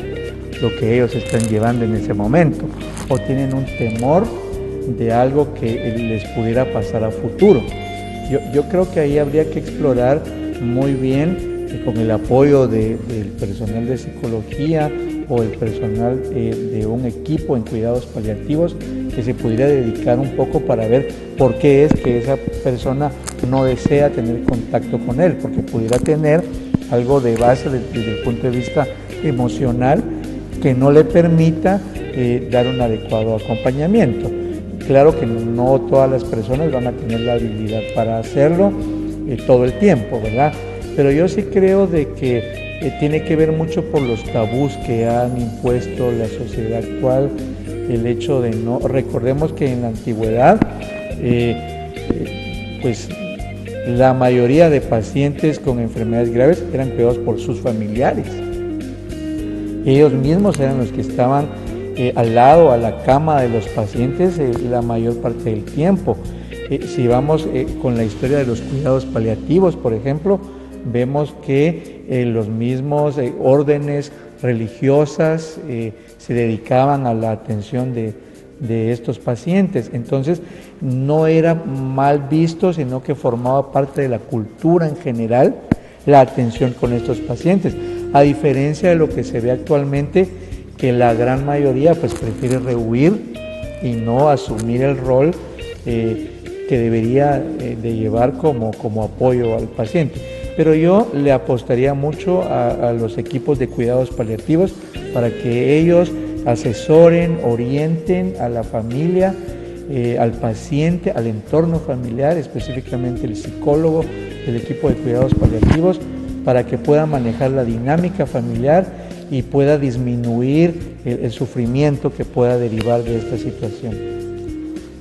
lo que ellos están llevando en ese momento, o tienen un temor de algo que les pudiera pasar a futuro. Yo creo que ahí habría que explorar muy bien, con el apoyo del personal de psicología o el personal de un equipo en cuidados paliativos, que se pudiera dedicar un poco para ver por qué es que esa persona no desea tener contacto con él, porque pudiera tener algo de base desde el punto de vista emocional que no le permita dar un adecuado acompañamiento. Claro que no todas las personas van a tener la habilidad para hacerlo todo el tiempo, ¿verdad? Pero yo sí creo de que tiene que ver mucho por los tabús que han impuesto la sociedad actual, el hecho de no... Recordemos que en la antigüedad, pues la mayoría de pacientes con enfermedades graves eran cuidados por sus familiares. Ellos mismos eran los que estaban al lado, a la cama de los pacientes la mayor parte del tiempo. Si vamos con la historia de los cuidados paliativos, por ejemplo, vemos que los mismos órdenes religiosas se dedicaban a la atención de estos pacientes. Entonces, no era mal visto, sino que formaba parte de la cultura en general la atención con estos pacientes, a diferencia de lo que se ve actualmente, que la gran mayoría pues prefiere rehuir y no asumir el rol que debería de llevar como apoyo al paciente. Pero yo le apostaría mucho a los equipos de cuidados paliativos para que ellos asesoren, orienten a la familia, al paciente, al entorno familiar, específicamente el psicólogo, el equipo de cuidados paliativos, para que pueda manejar la dinámica familiar y pueda disminuir el sufrimiento que pueda derivar de esta situación.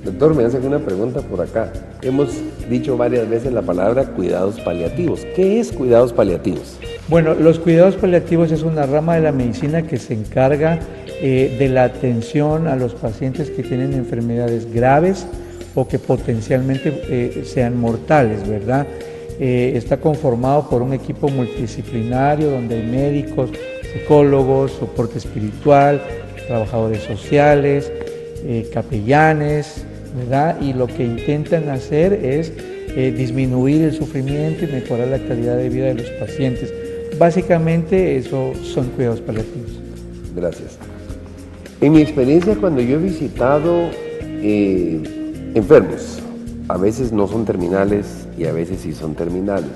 Doctor, me hacen una pregunta por acá. Hemos dicho varias veces la palabra cuidados paliativos. ¿Qué es cuidados paliativos? Bueno, los cuidados paliativos es una rama de la medicina que se encarga de la atención a los pacientes que tienen enfermedades graves o que potencialmente sean mortales, ¿verdad? Está conformado por un equipo multidisciplinario donde hay médicos, psicólogos, soporte espiritual, trabajadores sociales, capellanes, ¿verdad? Y lo que intentan hacer es disminuir el sufrimiento y mejorar la calidad de vida de los pacientes. Básicamente eso son cuidados paliativos. Gracias. En mi experiencia, cuando yo he visitado enfermos, a veces no son terminales y a veces sí son terminales.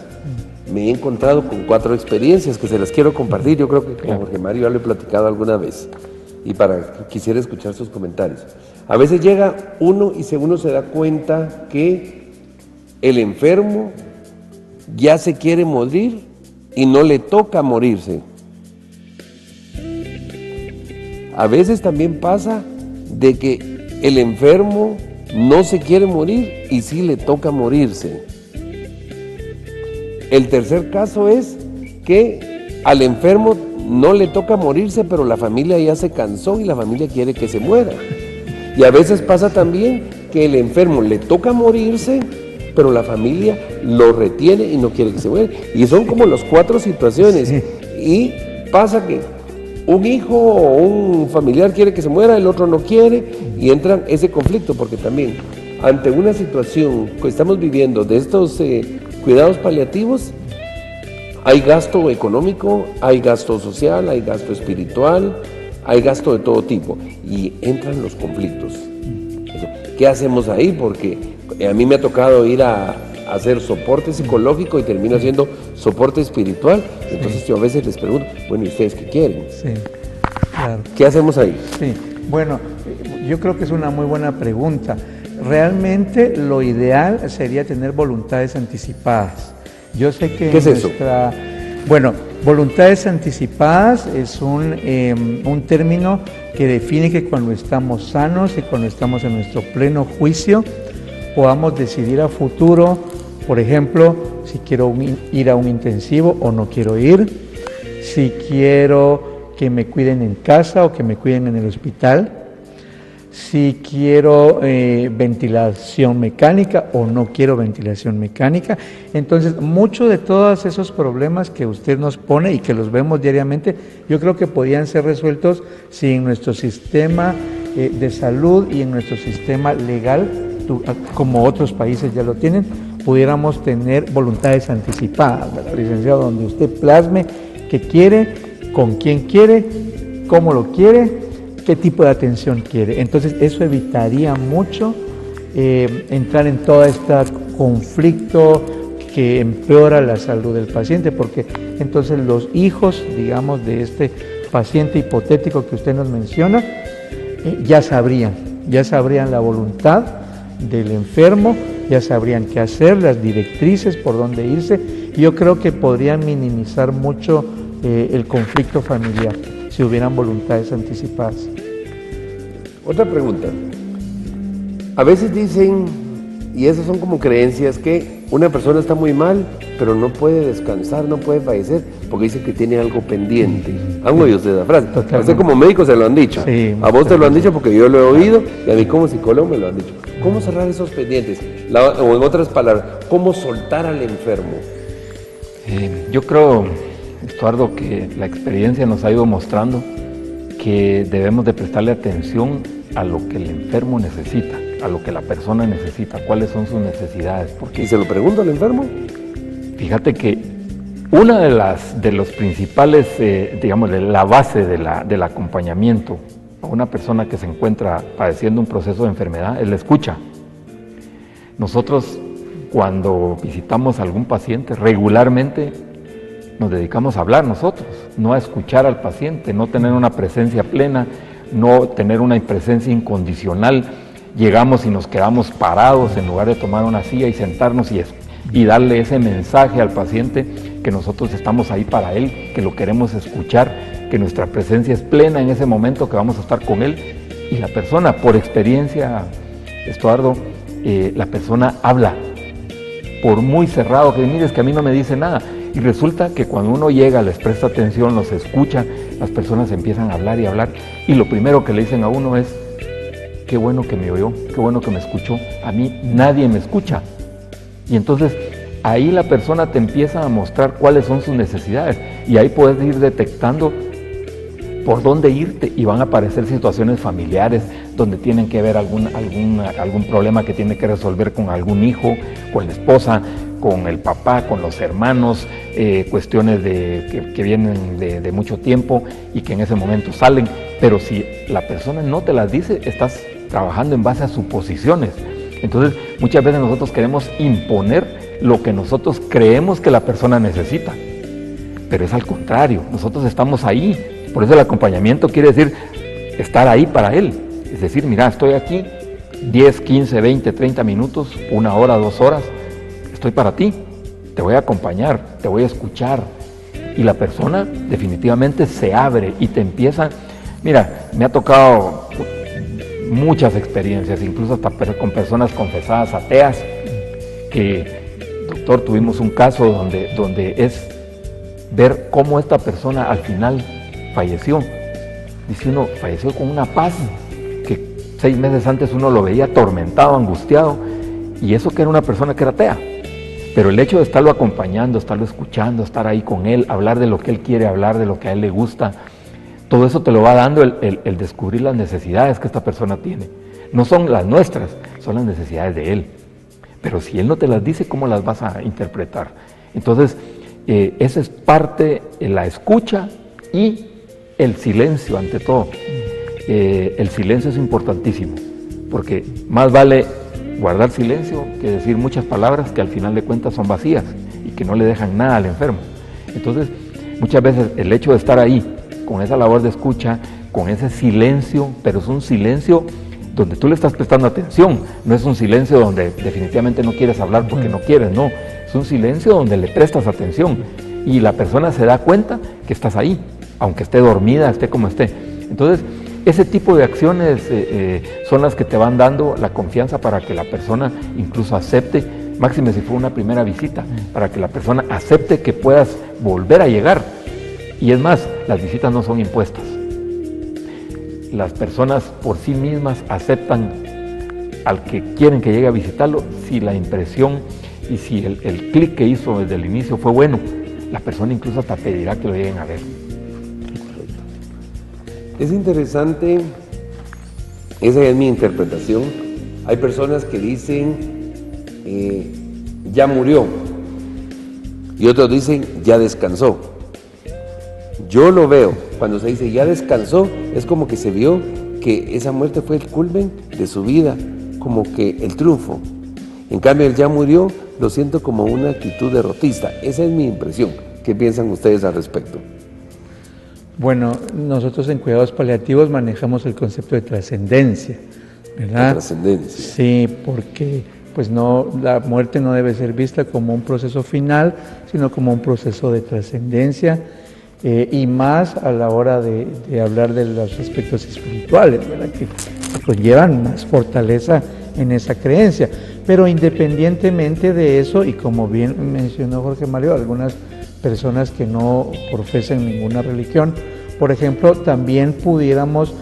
Me he encontrado con 4 experiencias que se las quiero compartir. Yo creo que con Jorge Mario ya lo he platicado alguna vez y quisiera escuchar sus comentarios. A veces llega uno y uno se da cuenta que el enfermo ya se quiere morir y no le toca morirse. A veces también pasa de que el enfermo no se quiere morir y sí le toca morirse. El tercer caso es que al enfermo no le toca morirse, pero la familia ya se cansó y la familia quiere que se muera. Y a veces pasa también que el enfermo le toca morirse, pero la familia lo retiene y no quiere que se muera. Y son como las 4 situaciones. Sí. Y pasa que un hijo o un familiar quiere que se muera, el otro no quiere, y entra ese conflicto, porque también ante una situación que estamos viviendo de estos cuidados paliativos, hay gasto económico, hay gasto social, hay gasto espiritual, hay gasto de todo tipo, y entran los conflictos. ¿Qué hacemos ahí? Porque a mí me ha tocado ir a hacer soporte psicológico y termino haciendo soporte espiritual. Entonces yo a veces les pregunto, bueno, ¿y ustedes qué quieren? Sí, claro. ¿Qué hacemos ahí? Sí, bueno, yo creo que es una muy buena pregunta. Realmente lo ideal sería tener voluntades anticipadas. Yo sé que ¿qué es eso? Bueno, voluntades anticipadas es un término que define que cuando estamos sanos y cuando estamos en nuestro pleno juicio, podamos decidir a futuro, por ejemplo, si quiero ir a un intensivo o no quiero ir, si quiero que me cuiden en casa o que me cuiden en el hospital, si quiero ventilación mecánica o no quiero ventilación mecánica. Entonces, muchos de todos esos problemas que usted nos pone y que los vemos diariamente, yo creo que podían ser resueltos si en nuestro sistema de salud y en nuestro sistema legal, como otros países ya lo tienen, pudiéramos tener voluntades anticipadas, ¿verdad, licenciado? Donde usted plasme qué quiere, con quién quiere, cómo lo quiere, qué tipo de atención quiere. Entonces eso evitaría mucho entrar en todo este conflicto que empeora la salud del paciente, porque entonces los hijos, digamos, de este paciente hipotético que usted nos menciona, ya sabrían la voluntad del enfermo, ya sabrían qué hacer, las directrices, por dónde irse. Y yo creo que podrían minimizar mucho el conflicto familiar si hubieran voluntades anticipadas. Otra pregunta. A veces dicen, y esas son como creencias, que una persona está muy mal, pero no puede descansar, no puede fallecer, porque dice que tiene algo pendiente. ¿Han oído usted esa frase? A usted como médico se lo han dicho. Sí, a vos te lo han dicho porque yo lo he oído, y a mí como psicólogo me lo han dicho. ¿Cómo cerrar esos pendientes? O en otras palabras, ¿cómo soltar al enfermo? Yo creo, Estuardo, que la experiencia nos ha ido mostrando que debemos de prestarle atención a lo que el enfermo necesita, a lo que la persona necesita, cuáles son sus necesidades. Porque, ¿y se lo pregunto al enfermo? Fíjate que una de los principales, digamos, la base del acompañamiento a una persona que se encuentra padeciendo un proceso de enfermedad es la escucha. Nosotros, cuando visitamos a algún paciente, regularmente nos dedicamos a hablar nosotros, no a escuchar al paciente, no tener una presencia plena, no tener una presencia incondicional. Llegamos y nos quedamos parados en lugar de tomar una silla y sentarnos y darle ese mensaje al paciente que nosotros estamos ahí para él, que lo queremos escuchar, que nuestra presencia es plena en ese momento, que vamos a estar con él. Y la persona, por experiencia, Estuardo, la persona habla, por muy cerrado que mires que a mí no me dice nada. Y resulta que cuando uno llega, les presta atención, los escucha, las personas empiezan a hablar, y lo primero que le dicen a uno es: qué bueno que me oyó, qué bueno que me escuchó, a mí nadie me escucha. Y entonces ahí la persona te empieza a mostrar cuáles son sus necesidades, y ahí puedes ir detectando por dónde irte, y van a aparecer situaciones familiares donde tienen que ver algún problema que tiene que resolver con algún hijo, con la esposa, con el papá, con los hermanos, cuestiones que vienen de mucho tiempo y que en ese momento salen. Pero si la persona no te las dice, estás trabajando en base a suposiciones. Entonces, muchas veces nosotros queremos imponer lo que nosotros creemos que la persona necesita, pero es al contrario, nosotros estamos ahí. Por eso el acompañamiento quiere decir estar ahí para él. Es decir, mira, estoy aquí 10, 15, 20, 30 minutos, 1 hora, 2 horas, estoy para ti, te voy a acompañar, te voy a escuchar. Y la persona definitivamente se abre y te empieza Mira, me ha tocado muchas experiencias, incluso hasta con personas confesadas ateas, que, doctor, tuvimos un caso donde es ver cómo esta persona al final falleció. Dice uno, falleció con una paz que 6 meses antes uno lo veía atormentado, angustiado, y eso que era una persona que era atea. Pero el hecho de estarlo acompañando, estarlo escuchando, estar ahí con él, hablar de lo que él quiere hablar, de lo que a él le gusta, todo eso te lo va dando el descubrir las necesidades que esta persona tiene. No son las nuestras, son las necesidades de él. Pero si él no te las dice, ¿cómo las vas a interpretar? Entonces, esa es parte de la escucha y el silencio ante todo. El silencio es importantísimo, porque más vale guardar silencio que decir muchas palabras que al final de cuentas son vacías y que no le dejan nada al enfermo. Entonces, muchas veces el hecho de estar ahí, con esa labor de escucha, con ese silencio, pero es un silencio donde tú le estás prestando atención, no es un silencio donde definitivamente no quieres hablar porque no quieres, no, es un silencio donde le prestas atención y la persona se da cuenta que estás ahí, aunque esté dormida, esté como esté. Entonces, ese tipo de acciones son las que te van dando la confianza para que la persona incluso acepte, máxime si fue una primera visita, para que la persona acepte que puedas volver a llegar. Y es más, las visitas no son impuestas. Las personas por sí mismas aceptan al que quieren que llegue a visitarlo si la impresión y si el clic que hizo desde el inicio fue bueno. La persona incluso hasta pedirá que lo lleguen a ver. Es interesante, esa es mi interpretación. Hay personas que dicen, ya murió, y otros dicen, ya descansó. Yo lo veo, cuando se dice ya descansó, es como que se vio que esa muerte fue el culmen de su vida, como que el triunfo. En cambio, el ya murió, lo siento como una actitud derrotista. Esa es mi impresión. ¿Qué piensan ustedes al respecto? Bueno, nosotros en cuidados paliativos manejamos el concepto de trascendencia, ¿verdad? La trascendencia. Sí, porque pues no, la muerte no debe ser vista como un proceso final, sino como un proceso de trascendencia, y más a la hora de hablar de los aspectos espirituales, ¿verdad? Que conllevan más fortaleza en esa creencia. Pero independientemente de eso, y como bien mencionó Jorge Mario, algunas personas que no profesan ninguna religión, por ejemplo, también pudiéramos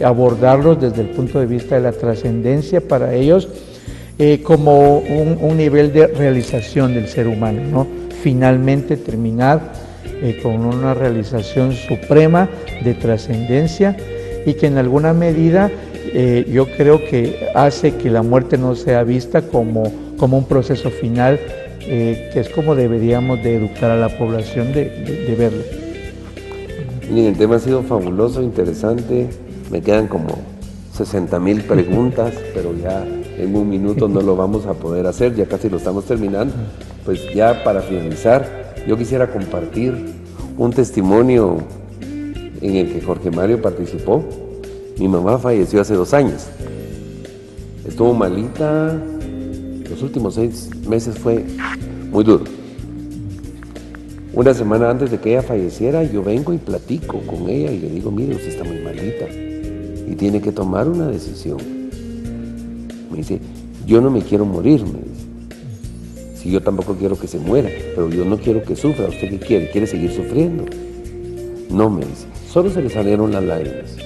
abordarlos desde el punto de vista de la trascendencia para ellos, como un nivel de realización del ser humano, ¿no? Finalmente terminar con una realización suprema de trascendencia y que en alguna medida yo creo que hace que la muerte no sea vista como un proceso final, que es como deberíamos de educar a la población de verla. Miren, el tema ha sido fabuloso, interesante, me quedan como 60,000 preguntas, pero ya en un minuto no lo vamos a poder hacer, ya casi lo estamos terminando. Pues ya para finalizar, yo quisiera compartir un testimonio en el que Jorge Mario participó. Mi mamá falleció hace 2 años, estuvo malita, los últimos 6 meses fue muy duro. Una semana antes de que ella falleciera, yo vengo y platico con ella y le digo, mire, usted está muy malita y tiene que tomar una decisión. Me dice, yo no me quiero morir, me dice. Si yo tampoco quiero que se muera, pero yo no quiero que sufra. ¿Usted qué quiere? ¿Quiere seguir sufriendo? No, me dice. Solo se le salieron las lágrimas.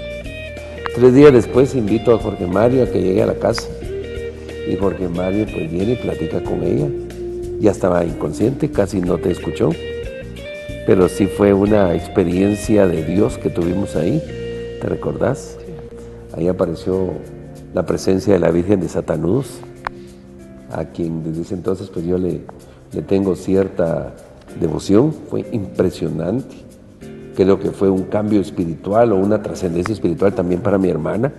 3 días después invito a Jorge Mario a que llegue a la casa. Y Jorge Mario pues viene y platica con ella. Ya estaba inconsciente, casi no te escuchó. Pero sí fue una experiencia de Dios que tuvimos ahí. ¿Te recordás? Ahí apareció la presencia de la Virgen de Satanús, a quien desde ese entonces pues yo le tengo cierta devoción. Fue impresionante. Creo que fue un cambio espiritual o una trascendencia espiritual también para mi hermana.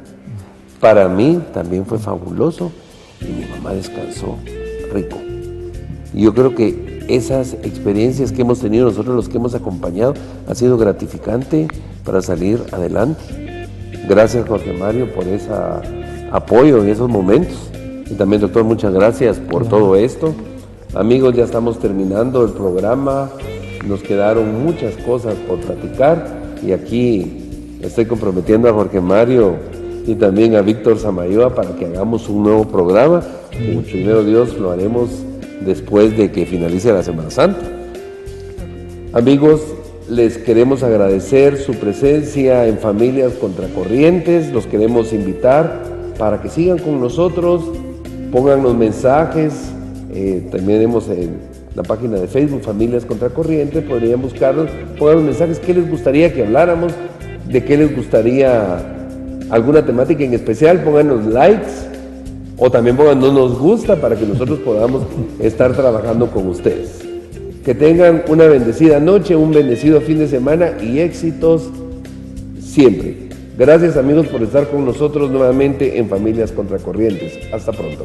Para mí también fue fabuloso y mi mamá descansó rico. Y yo creo que esas experiencias que hemos tenido nosotros, los que hemos acompañado, ha sido gratificante para salir adelante. Gracias, Jorge Mario, por ese apoyo en esos momentos. Y también, doctor, muchas gracias por todo esto. Amigos, ya estamos terminando el programa. Nos quedaron muchas cosas por platicar y aquí estoy comprometiendo a Jorge Mario y también a Víctor Samayoa para que hagamos un nuevo programa. Y primero Dios lo haremos después de que finalice la Semana Santa. Amigos, les queremos agradecer su presencia en Familias Contracorrientes. Los queremos invitar para que sigan con nosotros, pongan los mensajes. También tenemos en la página de Facebook Familias Contracorrientes, podrían buscarlos, pongan los mensajes, qué les gustaría que habláramos, de qué les gustaría alguna temática en especial, pongan los likes o también pongan no nos gusta para que nosotros podamos estar trabajando con ustedes. Que tengan una bendecida noche, un bendecido fin de semana y éxitos siempre. Gracias amigos por estar con nosotros nuevamente en Familias Contracorrientes. Hasta pronto.